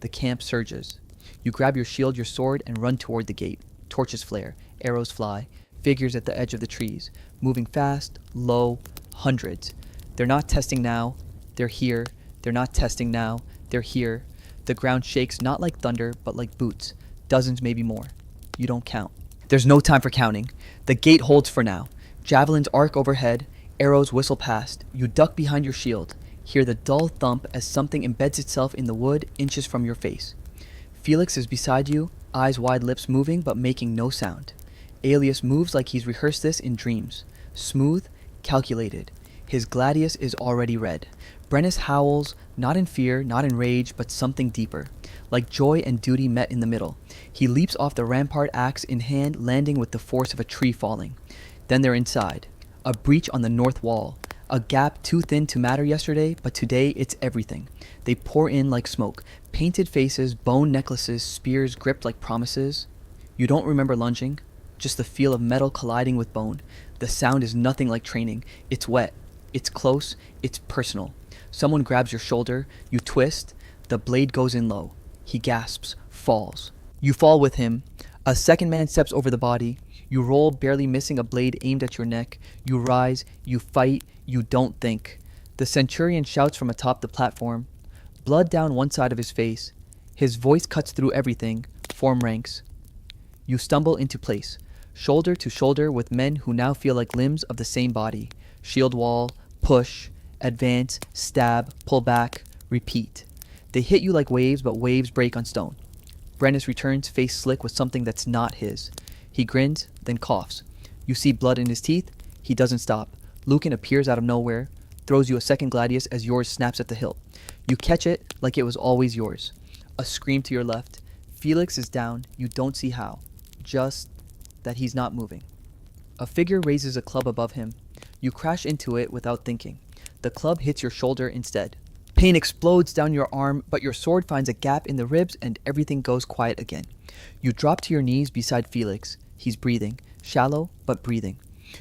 The camp surges. You grab your shield, your sword, and run toward the gate. Torches flare. Arrows fly. Figures at the edge of the trees. Moving fast, low, hundreds. They're not testing now. They're here. They're not testing now. They're here. The ground shakes not like thunder, but like boots. Dozens, maybe more. You don't count. There's no time for counting. The gate holds for now. Javelins arc overhead. Arrows whistle past. You duck behind your shield. Hear the dull thump as something embeds itself in the wood inches from your face. Felix is beside you, eyes wide, lips moving but making no sound. Aelius moves like he's rehearsed this in dreams. Smooth, calculated. His gladius is already red. Brennus howls, not in fear, not in rage, but something deeper. Like joy and duty met in the middle. He leaps off the rampart, axe in hand, landing with the force of a tree falling. Then they're inside. A breach on the north wall. A gap too thin to matter yesterday, but today it's everything. They pour in like smoke. Painted faces, bone necklaces, spears gripped like promises. You don't remember lunging, just the feel of metal colliding with bone. The sound is nothing like training. It's wet. It's close. It's personal. Someone grabs your shoulder. You twist. The blade goes in low. He gasps, falls. You fall with him. A second man steps over the body. You roll, barely missing a blade aimed at your neck. You rise. You fight. You don't think. The centurion shouts from atop the platform. Blood down one side of his face. His voice cuts through everything. Form ranks. You stumble into place. Shoulder to shoulder with men who now feel like limbs of the same body. Shield wall. Push. Advance. Stab. Pull back. Repeat. They hit you like waves, but waves break on stone. Brennus returns, face slick with something that's not his. He grins, then coughs. You see blood in his teeth. He doesn't stop. Lucan appears out of nowhere, throws you a second gladius as yours snaps at the hilt. You catch it like it was always yours. A scream to your left. Felix is down. You don't see how. Just that he's not moving. A figure raises a club above him. You crash into it without thinking. The club hits your shoulder instead. Pain explodes down your arm, but your sword finds a gap in the ribs and everything goes quiet again. You drop to your knees beside Felix. He's breathing. Shallow, but breathing.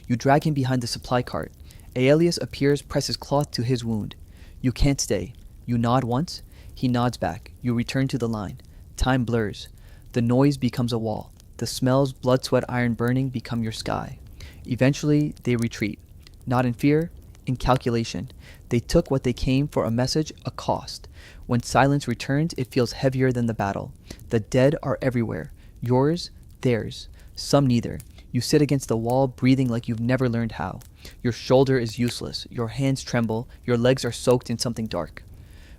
You drag him behind the supply cart. Aelius appears, presses cloth to his wound. You can't stay. You nod once. He nods back. You return to the line. Time blurs. The noise becomes a wall. The smells, blood, sweat, iron burning become your sky. Eventually, they retreat. Not in fear, in calculation. They took what they came for, a message, a cost. When silence returns, it feels heavier than the battle. The dead are everywhere. Yours, theirs. Some neither. You sit against the wall, breathing like you've never learned how. Your shoulder is useless. Your hands tremble. Your legs are soaked in something dark.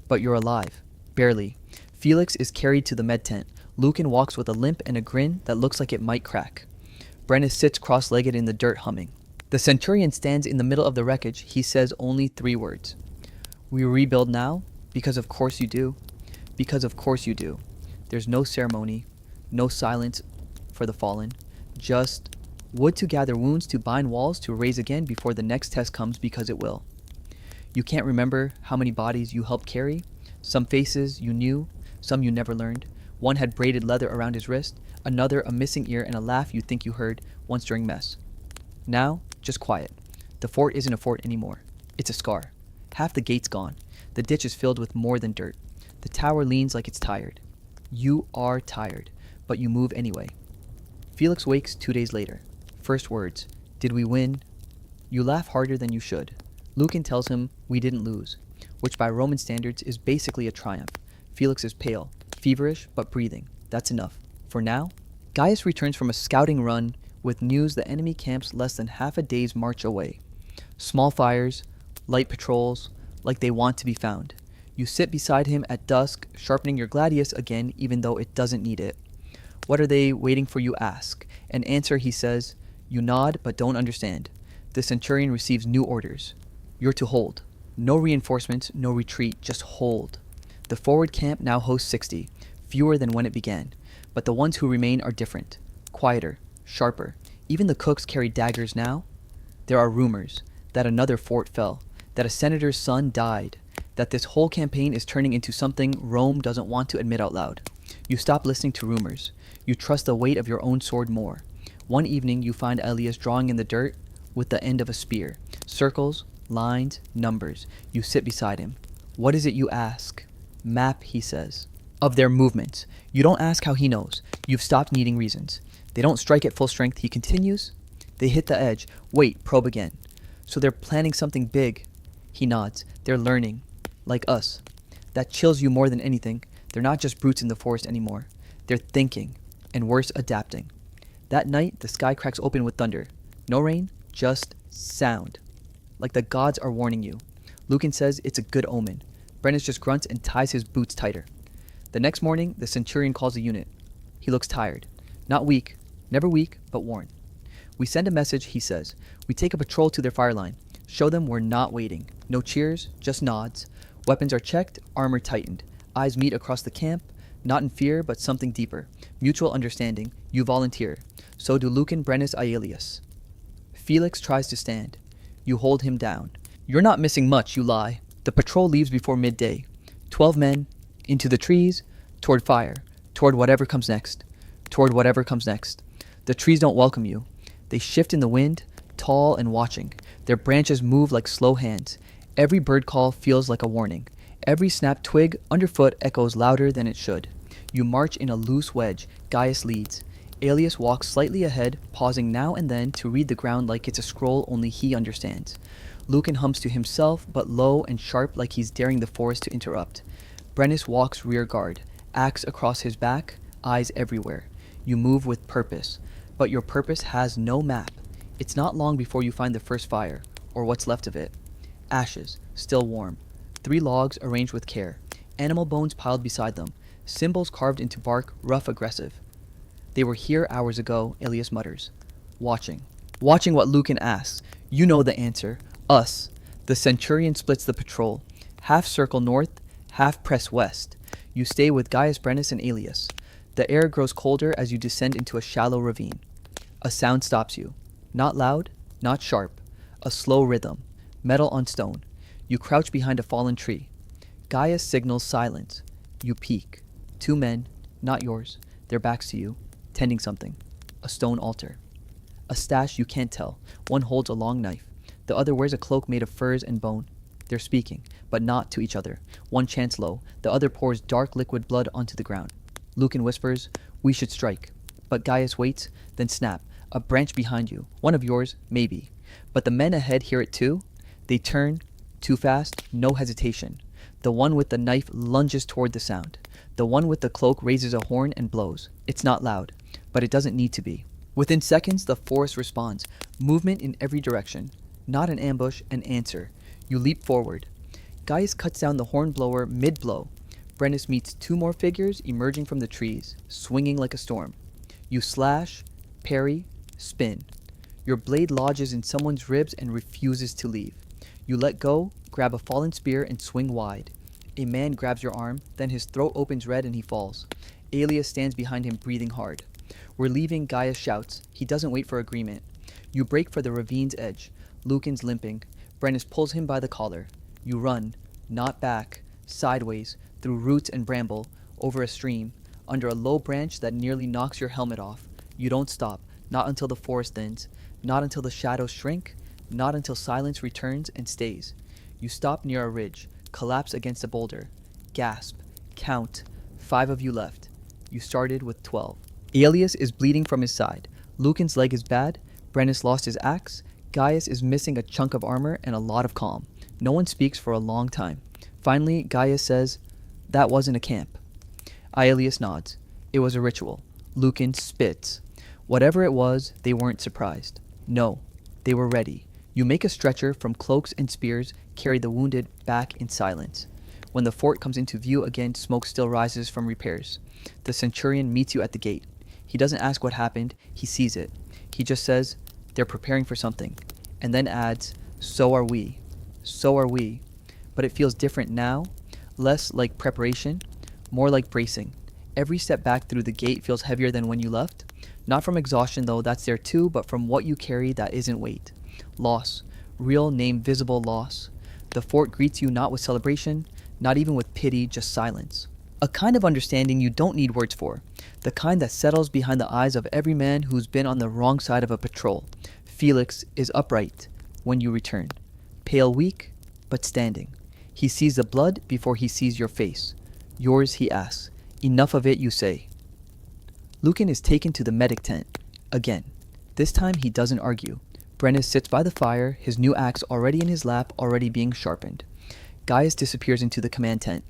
But you're alive. Barely. Felix is carried to the med tent. Lucan walks with a limp and a grin that looks like it might crack. Brennus sits cross-legged in the dirt, humming. The centurion stands in the middle of the wreckage. He says only 3 words. We rebuild now, because of course you do. Because of course you do. There's no ceremony, no silence for the fallen. Just wood to gather wounds, to bind walls, to raise again before the next test comes, because it will. You can't remember how many bodies you helped carry. Some faces you knew, some you never learned. One had braided leather around his wrist, another a missing ear and a laugh you think you heard once during mess. Now, just quiet. The fort isn't a fort anymore. It's a scar. Half the gate's gone. The ditch is filled with more than dirt. The tower leans like it's tired. You are tired, but you move anyway. Felix wakes 2 days later. First words, "Did we win?" You laugh harder than you should. Lucan tells him, "We didn't lose," which by Roman standards is basically a triumph. Felix is pale, feverish, but breathing. That's enough. For now, Gaius returns from a scouting run with news the enemy camps less than half a day's march away. Small fires, light patrols, like they want to be found. You sit beside him at dusk, sharpening your gladius again even though it doesn't need it. "What are they waiting for?" you ask. An answer, he says. You nod but don't understand. The centurion receives new orders. You're to hold. No reinforcements, no retreat, just hold. The forward camp now hosts 60, fewer than when it began. But the ones who remain are different. Quieter, sharper. Even the cooks carry daggers now. There are rumors that another fort fell, that a senator's son died, that this whole campaign is turning into something Rome doesn't want to admit out loud. You stop listening to rumors. You trust the weight of your own sword more. One evening you find Aelius drawing in the dirt with the end of a spear. Circles, lines, numbers. You sit beside him. "What is it?" you ask. "Map," he says. "Of their movements." You don't ask how he knows. You've stopped needing reasons. "They don't strike at full strength," he continues. "They hit the edge. Wait, probe again." "So they're planning something big." He nods. "They're learning. Like us." That chills you more than anything. They're not just brutes in the forest anymore. They're thinking, and worse, adapting. That night, the sky cracks open with thunder. No rain, just sound. Like the gods are warning you. Lucan says it's a good omen. Brennus just grunts and ties his boots tighter. The next morning, the centurion calls the unit. He looks tired. Not weak. Never weak, but worn. "We send a message," he says. "We take a patrol to their fire line. Show them we're not waiting. No cheers, just nods. Weapons are checked, armor tightened. Eyes meet across the camp, not in fear, but something deeper. Mutual understanding. You volunteer. So do Lucan, Brennus, Aelius. Felix tries to stand. You hold him down. You're not missing much, you lie. The patrol leaves before midday. 12 men, into the trees, toward fire, toward whatever comes next. Toward whatever comes next. The trees don't welcome you. They shift in the wind, tall and watching. Their branches move like slow hands. Every bird call feels like a warning. Every snapped twig underfoot echoes louder than it should. You march in a loose wedge. Gaius leads. Aelius walks slightly ahead, pausing now and then to read the ground like it's a scroll only he understands. Lucan hums to himself, but low and sharp like he's daring the forest to interrupt. Brennus walks rear guard, axe across his back, eyes everywhere. You move with purpose, but your purpose has no map. It's not long before you find the first fire, or what's left of it. Ashes, still warm. 3 logs arranged with care. Animal bones piled beside them. Symbols carved into bark, rough, aggressive. They were here hours ago, Aelius mutters. Watching. Watching what Lucan asks. You know the answer. Us. The centurion splits the patrol. Half circle north, half press west. You stay with Gaius, Brennus, and Aelius. The air grows colder as you descend into a shallow ravine. A sound stops you. Not loud, not sharp. A slow rhythm. Metal on stone. You crouch behind a fallen tree. Gaius signals silence. You peek. 2 men, not yours, their backs to you, tending something. A stone altar. A stash you can't tell. One holds a long knife. The other wears a cloak made of furs and bone. They're speaking, but not to each other. One chants low. The other pours dark liquid blood onto the ground. Lucan whispers, "We should strike." But Gaius waits, then snap. A branch behind you. One of yours, maybe. But the men ahead hear it too. They turn, too fast, no hesitation. The one with the knife lunges toward the sound. The one with the cloak raises a horn and blows. It's not loud, but it doesn't need to be. Within seconds, the forest responds. Movement in every direction. Not an ambush, an answer. You leap forward. Gaius cuts down the hornblower mid-blow. Brennus meets 2 more figures emerging from the trees, swinging like a storm. You slash, parry, spin. Your blade lodges in someone's ribs and refuses to leave. You let go, grab a fallen spear, and swing wide. A man grabs your arm, then his throat opens red and he falls. Aelius stands behind him, breathing hard. We're leaving, Gaius shouts. He doesn't wait for agreement. You break for the ravine's edge. Lucan's limping. Brennus pulls him by the collar. You run, not back, sideways, through roots and bramble, over a stream, under a low branch that nearly knocks your helmet off. You don't stop, not until the forest thins, not until the shadows shrink, not until silence returns and stays. You stop near a ridge, collapse against a boulder. Gasp, count, 5 of you left. You started with 12. Aelius is bleeding from his side. Lucan's leg is bad. Brennus lost his axe. Gaius is missing a chunk of armor and a lot of calm. No one speaks for a long time. Finally, Gaius says, "That wasn't a camp." Aelius nods. It was a ritual. Lucan spits. Whatever it was, they weren't surprised. No, they were ready. You make a stretcher from cloaks and spears, carry the wounded back in silence. When the fort comes into view again, smoke still rises from repairs. The centurion meets you at the gate. He doesn't ask what happened, he sees it. He just says, "They're preparing for something," and then adds, "So are we. So are we." But it feels different now, less like preparation, more like bracing. Every step back through the gate feels heavier than when you left. Not from exhaustion, though, that's there too, but from what you carry that isn't weight. Loss. Real, name, visible loss. The fort greets you not with celebration, not even with pity, just silence. A kind of understanding you don't need words for. The kind that settles behind the eyes of every man who's been on the wrong side of a patrol. Felix is upright when you return. Pale, weak, but standing. He sees the blood before he sees your face. Yours, he asks. Enough of it, you say. Lucan is taken to the medic tent. Again. This time he doesn't argue. Brennus sits by the fire, his new axe already in his lap, already being sharpened. Gaius disappears into the command tent.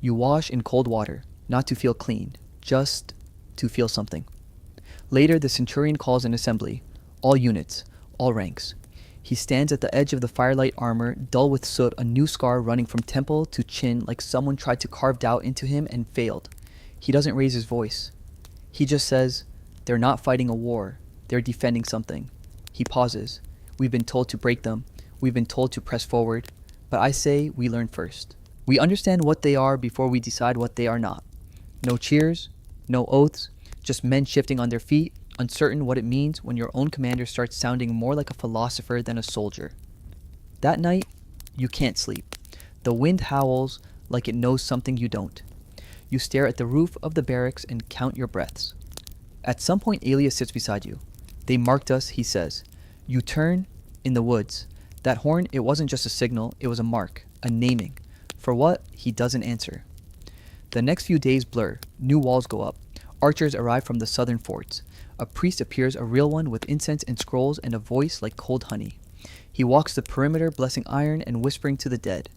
You wash in cold water, not to feel clean, just to feel something. Later, the centurion calls an assembly. All units, all ranks. He stands at the edge of the firelight armor, dull with soot, a new scar running from temple to chin like someone tried to carve doubt into him and failed. He doesn't raise his voice. He just says, "They're not fighting a war. They're defending something." He pauses. We've been told to break them. We've been told to press forward. But I say we learn first. We understand what they are before we decide what they are not. No cheers, no oaths, just men shifting on their feet, uncertain what it means when your own commander starts sounding more like a philosopher than a soldier. That night, you can't sleep. The wind howls like it knows something you don't. You stare at the roof of the barracks and count your breaths. At some point, Aelius sits beside you. "They marked us," he says. You turn, in the woods. That horn, it wasn't just a signal, it was a mark, a naming. For what? He doesn't answer. The next few days blur. New walls go up. Archers arrive from the southern forts. A priest appears, a real one, with incense and scrolls and a voice like cold honey. He walks the perimeter, blessing iron and whispering to the dead.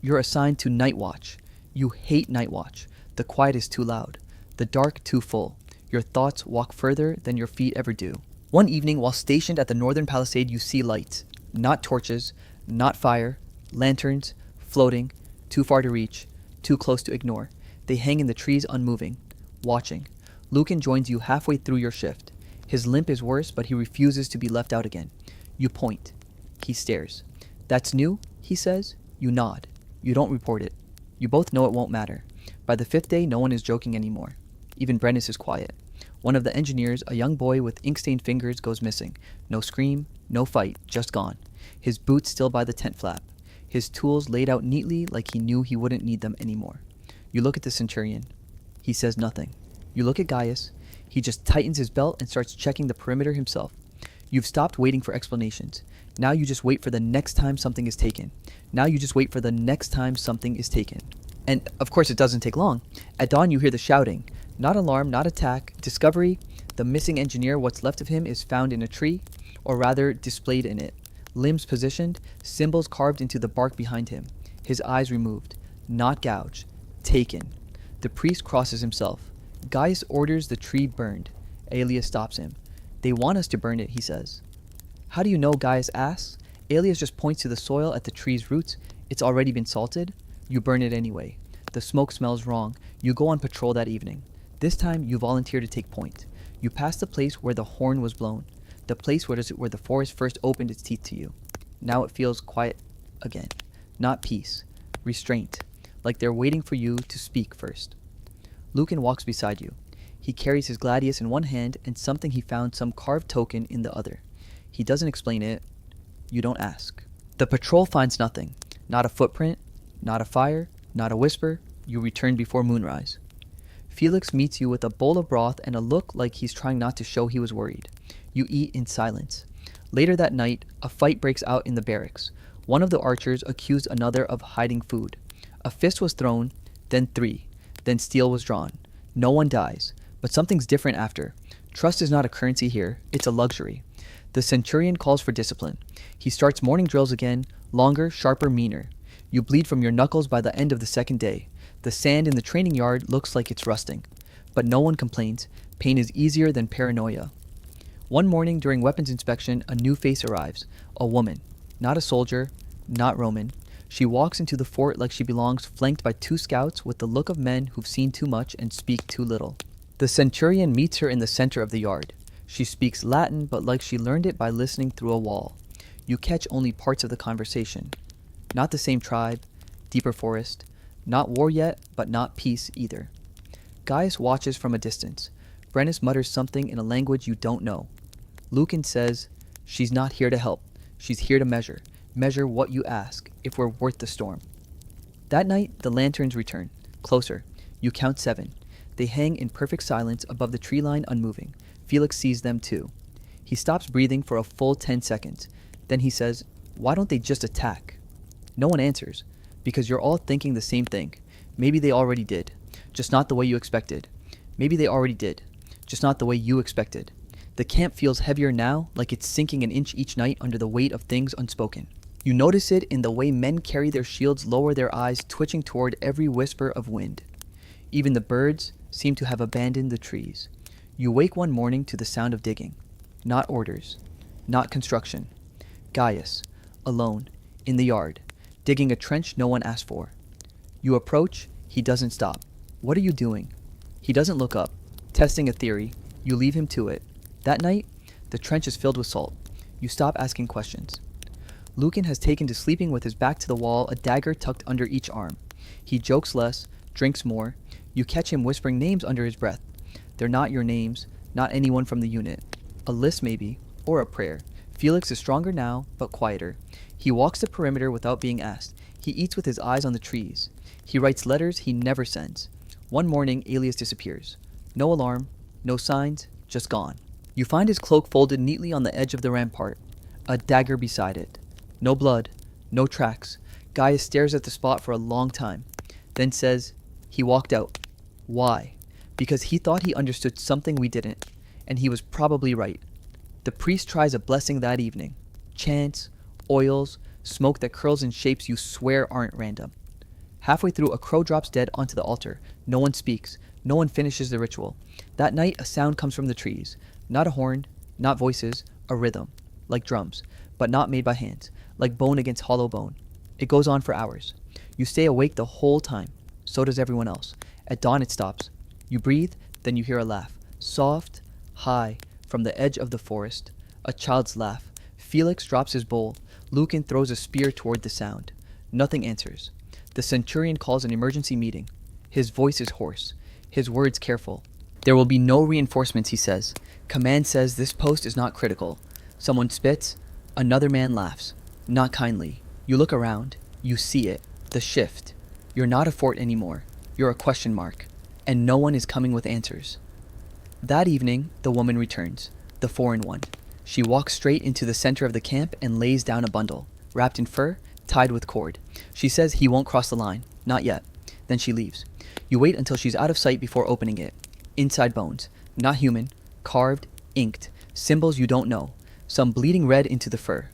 You're assigned to night watch. You hate night watch. The quiet is too loud. The dark too full. Your thoughts walk further than your feet ever do. One evening, while stationed at the northern palisade, you see lights. Not torches, not fire, lanterns, floating, too far to reach, too close to ignore. They hang in the trees unmoving, watching. Lucan joins you halfway through your shift. His limp is worse, but he refuses to be left out again. You point. He stares. That's new, he says. You nod. You don't report it. You both know it won't matter. By the 5th day, no one is joking anymore. Even Brennus is quiet. One of the engineers, a young boy with ink-stained fingers, goes missing. No scream, no fight, just gone. His boots still by the tent flap. His tools laid out neatly like he knew he wouldn't need them anymore. You look at the centurion. He says nothing. You look at Gaius. He just tightens his belt and starts checking the perimeter himself. You've stopped waiting for explanations. Now you just wait for the next time something is taken. Now you just wait for the next time something is taken. And of course it doesn't take long. At dawn you hear the shouting. Not alarm, not attack. Discovery. The missing engineer, what's left of him, is found in a tree, or rather displayed in it. Limbs positioned, symbols carved into the bark behind him. His eyes removed. Not gouged. Taken. The priest crosses himself. Gaius orders the tree burned. Aelius stops him. They want us to burn it, he says. How do you know, Gaius asks? Aelius just points to the soil at the tree's roots. It's already been salted. You burn it anyway. The smoke smells wrong. You go on patrol that evening. This time, you volunteer to take point. You pass the place where the horn was blown. The place where the forest first opened its teeth to you. Now it feels quiet again. Not peace. Restraint. Like they're waiting for you to speak first. Lucan walks beside you. He carries his gladius in one hand and something he found, some carved token, in the other. He doesn't explain it. You don't ask. The patrol finds nothing. Not a footprint. Not a fire. Not a whisper. You return before moonrise. Felix meets you with a bowl of broth and a look like he's trying not to show he was worried. You eat in silence. Later that night, a fight breaks out in the barracks. One of the archers accused another of hiding food. A fist was thrown, then 3. Then steel was drawn. No one dies, but something's different after. Trust is not a currency here, it's a luxury. The The centurion calls for discipline. He starts morning drills again, longer, sharper, meaner. You bleed from your knuckles by the end of the second day. The sand in the training yard looks like it's rusting. But no one complains. Pain is easier than paranoia. One morning during weapons inspection, a new face arrives. A woman. Not a soldier, not Roman. She walks into the fort like she belongs, flanked by two scouts with the look of men who've seen too much and speak too little. The centurion meets her in the center of the yard. She speaks Latin, but like she learned it by listening through a wall. You catch only parts of the conversation. Not the same tribe, deeper forest. Not war yet, but not peace either. Gaius watches from a distance. Brennus mutters something in a language you don't know. Lucan says, "She's not here to help. She's here to measure. Measure what you ask, if we're worth the storm." That night, the lanterns return. Closer. You count 7. They hang in perfect silence above the tree line, unmoving. Felix sees them too. He stops breathing for a full 10 seconds. Then he says, "Why don't they just attack?" No one answers, because you're all thinking the same thing. Maybe they already did, just not the way you expected. Maybe they already did, just not the way you expected. The camp feels heavier now, like it's sinking an inch each night under the weight of things unspoken. You notice it in the way men carry their shields, lower their eyes, twitching toward every whisper of wind. Even the birds seem to have abandoned the trees. You wake one morning to the sound of digging. Not orders. Not construction. Gaius, alone, in the yard, digging a trench no one asked for. You approach, he doesn't stop. What are you doing? He doesn't look up. Testing a theory. You leave him to it. That night, the trench is filled with salt. You stop asking questions. Lucan has taken to sleeping with his back to the wall, a dagger tucked under each arm. He jokes less, drinks more. You catch him whispering names under his breath. They're not your names, not anyone from the unit. A list maybe, or a prayer. Felix is stronger now, but quieter. He walks the perimeter without being asked. He eats with his eyes on the trees. He writes letters he never sends. One morning, Aelius disappears. No alarm, no signs, just gone. You find his cloak folded neatly on the edge of the rampart. A dagger beside it. No blood, no tracks. Gaius stares at the spot for a long time, then says, "He walked out." Why? Because he thought he understood something we didn't, and he was probably right. The priest tries a blessing that evening. Chants, oils, smoke that curls in shapes you swear aren't random. Halfway through, a crow drops dead onto the altar. No one speaks. No one finishes the ritual. That night, a sound comes from the trees. Not a horn, not voices, a rhythm. Like drums, but not made by hands. Like bone against hollow bone. It goes on for hours. You stay awake the whole time. So does everyone else. At dawn, it stops. You breathe, then you hear a laugh. Soft, high, from the edge of the forest. A child's laugh. Felix drops his bowl. Lucan throws a spear toward the sound. Nothing answers. The centurion calls an emergency meeting. His voice is hoarse. His words careful. There will be no reinforcements, he says. Command says this post is not critical. Someone spits. Another man laughs. Not kindly. You look around. You see it. The shift. You're not a fort anymore. You're a question mark. And no one is coming with answers. That evening, the woman returns. The foreign one. She walks straight into the center of the camp and lays down a bundle. Wrapped in fur, tied with cord. She says he won't cross the line. Not yet. Then she leaves. You wait until she's out of sight before opening it. Inside bones. Not human. Carved. Inked. Symbols you don't know. Some bleeding red into the fur.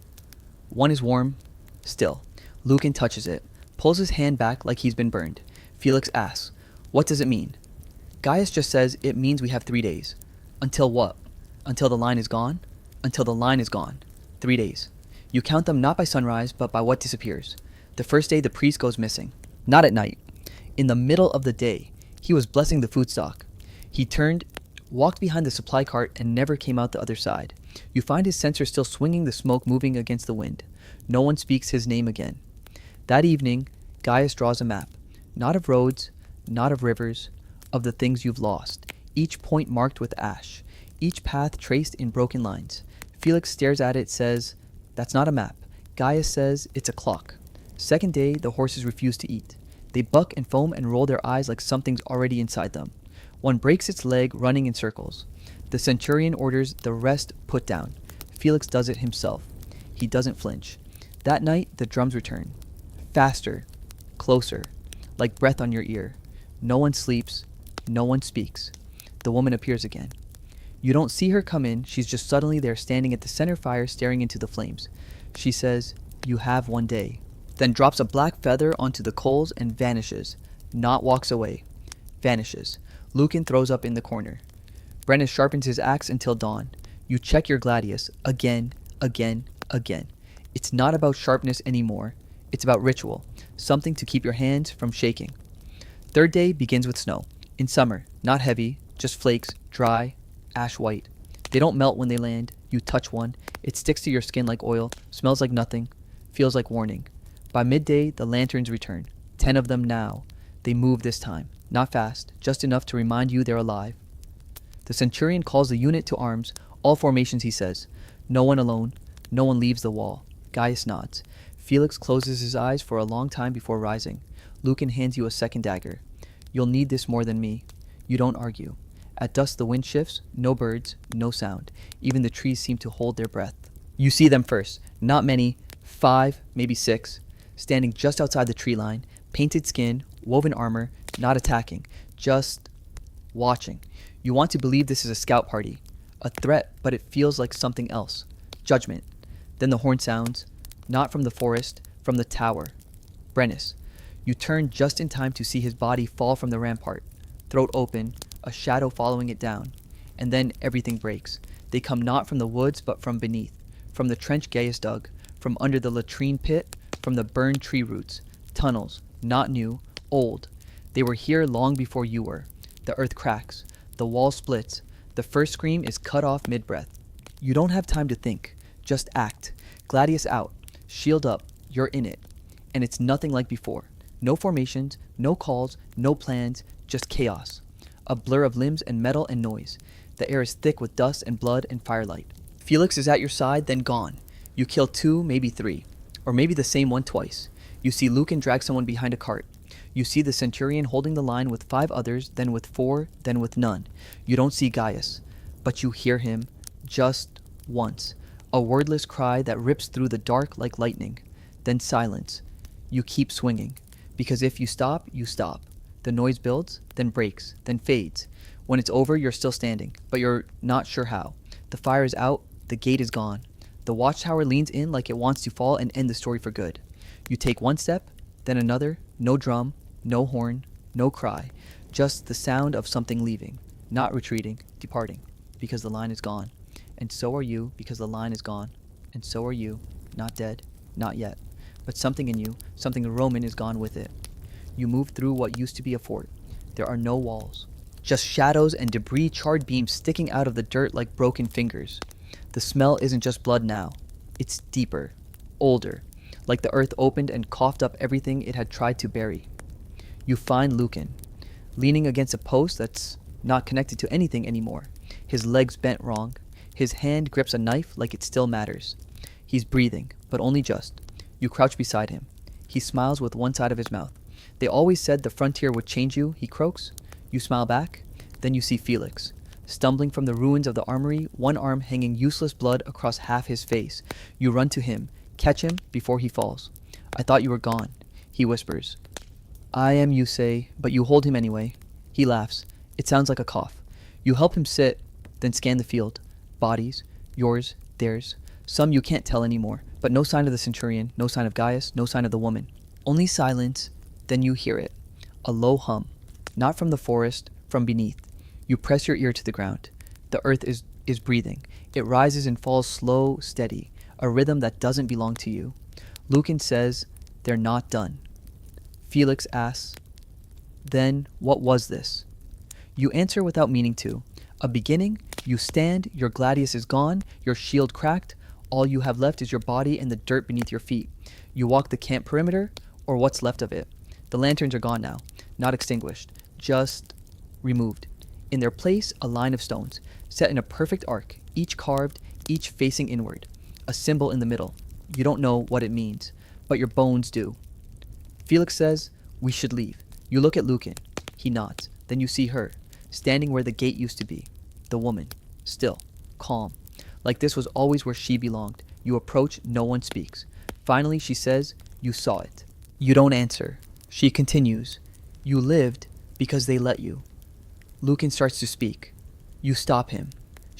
One is warm. Still. Lucan touches it. Pulls his hand back like he's been burned. Felix asks, "What does it mean?" Gaius just says it means we have 3 days. Until what? Until the line is gone? Until the line is gone. 3 days. You count them not by sunrise, but by what disappears. The first day the priest goes missing. Not at night. In the middle of the day. He was blessing the food stock. He turned, walked behind the supply cart, and never came out the other side. You find his censer still swinging, the smoke moving against the wind. No one speaks his name again. That evening, Gaius draws a map. Not of roads, not of rivers, of the things you've lost. Each point marked with ash. Each path traced in broken lines. Felix stares at it, says, "That's not a map." Gaius says, "It's a clock." Second day, the horses refuse to eat. They buck and foam and roll their eyes like something's already inside them. One breaks its leg, running in circles. The centurion orders the rest put down. Felix does it himself. He doesn't flinch. That night, the drums return. Faster. Closer. Like breath on your ear. No one sleeps. No one speaks. The woman appears again. You don't see her come in, she's just suddenly there standing at the center fire staring into the flames. She says, "You have one day," then drops a black feather onto the coals and vanishes. Not walks away. Vanishes. Lucan throws up in the corner. Brennus sharpens his axe until dawn. You check your gladius again, again, again. It's not about sharpness anymore. It's about ritual, something to keep your hands from shaking. Third day begins with snow. In summer, not heavy, just flakes, dry, ash white. They don't melt when they land. You touch one. It sticks to your skin like oil, smells like nothing, feels like warning. By midday, the lanterns return. 10 of them now. They move this time. Not fast, just enough to remind you they're alive. The centurion calls the unit to arms. All formations, he says. No one alone. No one leaves the wall. Gaius nods. Felix closes his eyes for a long time before rising. Lucan hands you a second dagger. You'll need this more than me. You don't argue. At dusk the wind shifts. No birds. No sound. Even the trees seem to hold their breath. You see them first. Not many. 5, maybe 6. Standing just outside the tree line. Painted skin. Woven armor. Not attacking. Just watching. You want to believe this is a scout party. A threat, but it feels like something else. Judgment. Then the horn sounds. Not from the forest. From the tower. Brennus. You turn just in time to see his body fall from the rampart. Throat open. A shadow following it down. And then everything breaks. They come not from the woods, but from beneath. From the trench Gaius dug. From under the latrine pit. From the burned tree roots. Tunnels. Not new. Old. They were here long before you were. The earth cracks. The wall splits. The first scream is cut off mid-breath. You don't have time to think. Just act. Gladius out. Shield up. You're in it. And it's nothing like before. No formations, no calls, no plans, just chaos. A blur of limbs and metal and noise. The air is thick with dust and blood and firelight. Felix is at your side, then gone. You kill 2, maybe 3. Or maybe the same one twice. You see Lucan drag someone behind a cart. You see the centurion holding the line with 5 others, then with 4, then with none. You don't see Gaius, but you hear him, just once. A wordless cry that rips through the dark like lightning. Then silence. You keep swinging. Because if you stop, you stop. The noise builds, then breaks, then fades. When it's over, you're still standing, but you're not sure how. The fire is out, the gate is gone. The watchtower leans in like it wants to fall and end the story for good. You take one step, then another, no drum, no horn, no cry, just the sound of something leaving, not retreating, departing, because the line is gone. And so are you, because the line is gone. And so are you, not dead, not yet. But something in you, something Roman, is gone with it. You move through what used to be a fort. There are no walls. Just shadows and debris, charred beams sticking out of the dirt like broken fingers. The smell isn't just blood now. It's deeper, older, like the earth opened and coughed up everything it had tried to bury. You find Lucan, leaning against a post that's not connected to anything anymore. His legs bent wrong. His hand grips a knife like it still matters. He's breathing, but only just. You crouch beside him. He smiles with one side of his mouth. They always said the frontier would change you, he croaks. You smile back. Then you see Felix, stumbling from the ruins of the armory, one arm hanging useless blood across half his face. You run to him, catch him before he falls. I thought you were gone, he whispers. I am, you say, but you hold him anyway. He laughs. It sounds like a cough. You help him sit, then scan the field. Bodies, yours, theirs. Some you can't tell anymore, but no sign of the centurion, no sign of Gaius, no sign of the woman. Only silence, then you hear it. A low hum. Not from the forest, from beneath. You press your ear to the ground. The earth is breathing. It rises and falls slow, steady, a rhythm that doesn't belong to you. Lucan says, they're not done. Felix asks, then what was this? You answer without meaning to. A beginning, you stand, your gladius is gone, your shield cracked, all you have left is your body and the dirt beneath your feet. You walk the camp perimeter, or what's left of it. The lanterns are gone now, not extinguished, just removed. In their place, a line of stones, set in a perfect arc, each carved, each facing inward. A symbol in the middle. You don't know what it means, but your bones do. Felix says, we should leave. You look at Lucan. He nods. Then you see her, standing where the gate used to be. The woman, still, calm. Like this was always where she belonged. You approach, no one speaks. Finally, she says, you saw it. You don't answer. She continues, you lived because they let you. Lucan starts to speak. You stop him.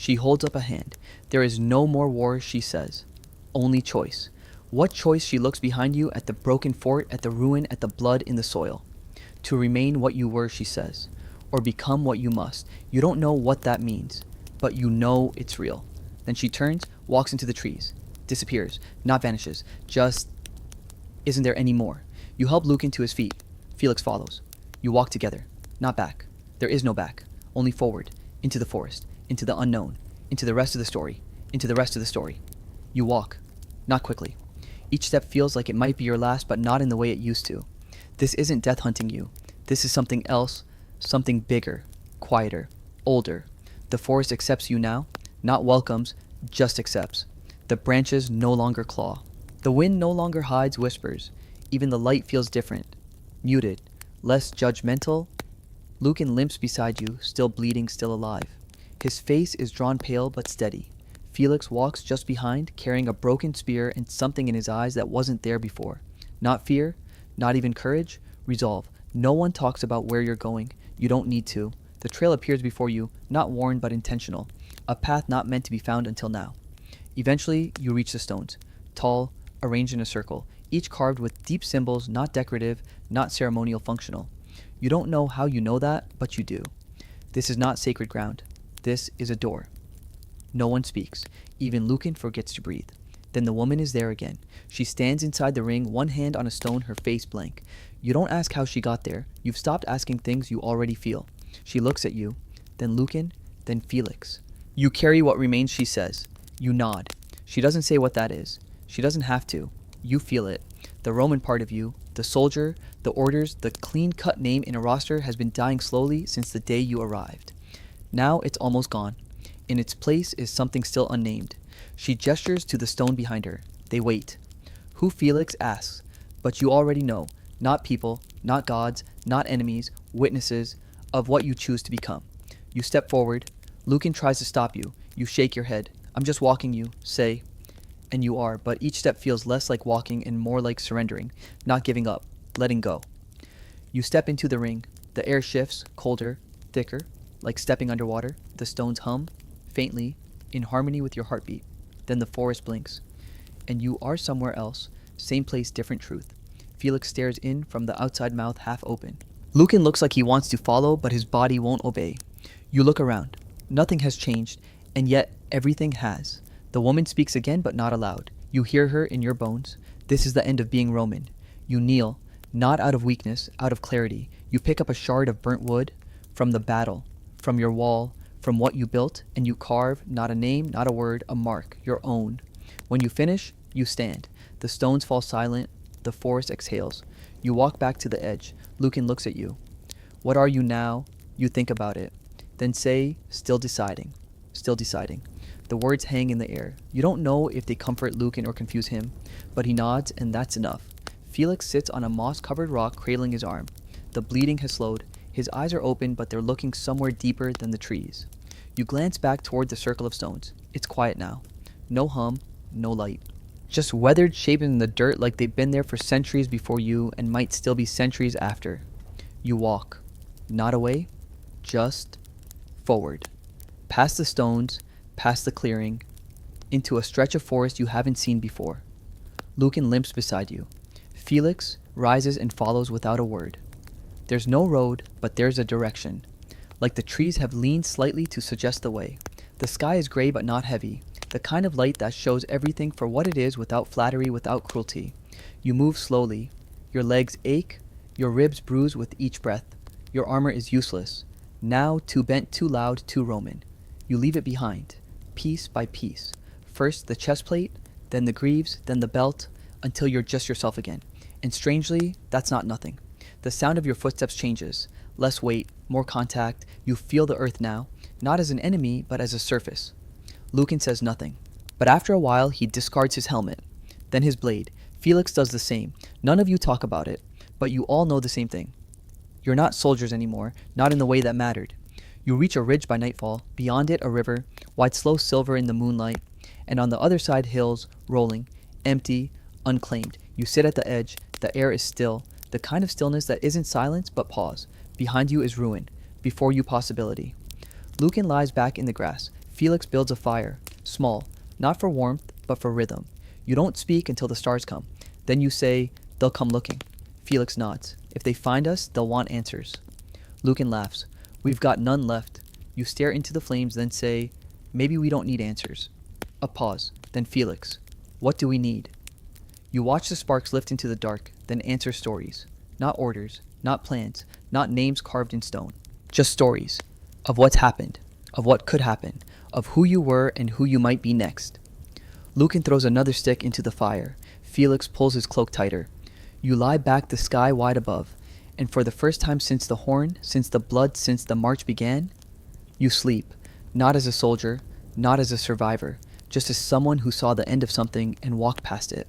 She holds up a hand. There is no more war, she says. Only choice. What choice? She looks behind you at the broken fort, at the ruin, at the blood in the soil. To remain what you were, she says, or become what you must. You don't know what that means, but you know it's real. Then she turns, walks into the trees, disappears, not vanishes, just isn't there any more. You help Lucan to his feet. Felix follows. You walk together, not back. There is no back, only forward, into the forest, into the unknown, into the rest of the story, into the rest of the story. You walk, not quickly. Each step feels like it might be your last, but not in the way it used to. This isn't death hunting you. This is something else, something bigger, quieter, older. The forest accepts you now, not welcomes, just accepts. The branches no longer claw. The wind no longer hides whispers. Even the light feels different, muted, less judgmental. Lucan limps beside you, still bleeding, still alive. His face is drawn pale but steady. Felix walks just behind, carrying a broken spear and something in his eyes that wasn't there before. Not fear, not even courage, resolve. No one talks about where you're going. You don't need to. The trail appears before you, not worn but intentional. A path not meant to be found until now. Eventually, you reach the stones. Tall, arranged in a circle, each carved with deep symbols, not decorative, not ceremonial, functional. You don't know how you know that, but you do. This is not sacred ground. This is a door. No one speaks. Even Lucan forgets to breathe. Then the woman is there again. She stands inside the ring, one hand on a stone, her face blank. You don't ask how she got there. You've stopped asking things you already feel. She looks at you, then Lucan, then Felix. You carry what remains, she says. You nod. She doesn't say what that is. She doesn't have to. You feel it. The Roman part of you, the soldier, the orders, the clean-cut name in a roster has been dying slowly since the day you arrived. Now it's almost gone. In its place is something still unnamed. She gestures to the stone behind her. They wait. Who Felix asks, but you already know. Not people, not gods, not enemies, witnesses of what you choose to become. You step forward. Lucan tries to stop you. You shake your head. I'm just walking you, say. And you are, but each step feels less like walking and more like surrendering, not giving up, letting go. You step into the ring. The air shifts, colder, thicker, like stepping underwater. The stones hum, faintly, in harmony with your heartbeat. Then the forest blinks. And you are somewhere else. Same place, different truth. Felix stares in from the outside mouth half open. Lucan looks like he wants to follow, but his body won't obey. You look around. Nothing has changed, and yet everything has. The woman speaks again, but not aloud. You hear her in your bones. This is the end of being Roman. You kneel, not out of weakness, out of clarity. You pick up a shard of burnt wood from the battle, from your wall, from what you built, and you carve, not a name, not a word, a mark, your own. When you finish, you stand. The stones fall silent. The forest exhales. You walk back to the edge. Lucan looks at you. What are you now? You think about it. Then say, still deciding. Still deciding. The words hang in the air. You don't know if they comfort Lucan or confuse him, but he nods, and that's enough. Felix sits on a moss-covered rock, cradling his arm. The bleeding has slowed. His eyes are open, but they're looking somewhere deeper than the trees. You glance back toward the circle of stones. It's quiet now. No hum, no light. Just weathered shapes in the dirt like they've been there for centuries before you and might still be centuries after. You walk. Not away, just forward. Past the stones, past the clearing, into a stretch of forest you haven't seen before. Lucan limps beside you. Felix rises and follows without a word. There's no road, but there's a direction. Like the trees have leaned slightly to suggest the way. The sky is gray but not heavy. The kind of light that shows everything for what it is without flattery, without cruelty. You move slowly. Your legs ache. Your ribs bruise with each breath. Your armor is useless. Now too bent, too loud, too Roman. You leave it behind, piece by piece. First the chest plate, then the greaves, then the belt, until you're just yourself again. And strangely, that's not nothing. The sound of your footsteps changes. Less weight, more contact. You feel the earth now, not as an enemy, but as a surface. Lucan says nothing. But after a while, he discards his helmet. Then his blade. Felix does the same. None of you talk about it, but you all know the same thing. You're not soldiers anymore, not in the way that mattered. You reach a ridge by nightfall. Beyond it, a river, white slow silver in the moonlight. And on the other side, hills, rolling, empty, unclaimed. You sit at the edge. The air is still. The kind of stillness that isn't silence, but pause. Behind you is ruin. Before you, possibility. Lucan lies back in the grass. Felix builds a fire, small, not for warmth, but for rhythm. You don't speak until the stars come. Then you say, they'll come looking. Felix nods. If they find us, they'll want answers. Lucan laughs. We've got none left. You stare into the flames, then say, maybe we don't need answers. A pause. Then Felix, what do we need? You watch the sparks lift into the dark, then answer stories. Not orders, not plans, not names carved in stone. Just stories. Of what's happened, of what could happen, of who you were and who you might be next. Lucan throws another stick into the fire. Felix pulls his cloak tighter. You lie back the sky wide above, and for the first time since the horn, since the blood, since the march began, you sleep, not as a soldier, not as a survivor, just as someone who saw the end of something and walked past it.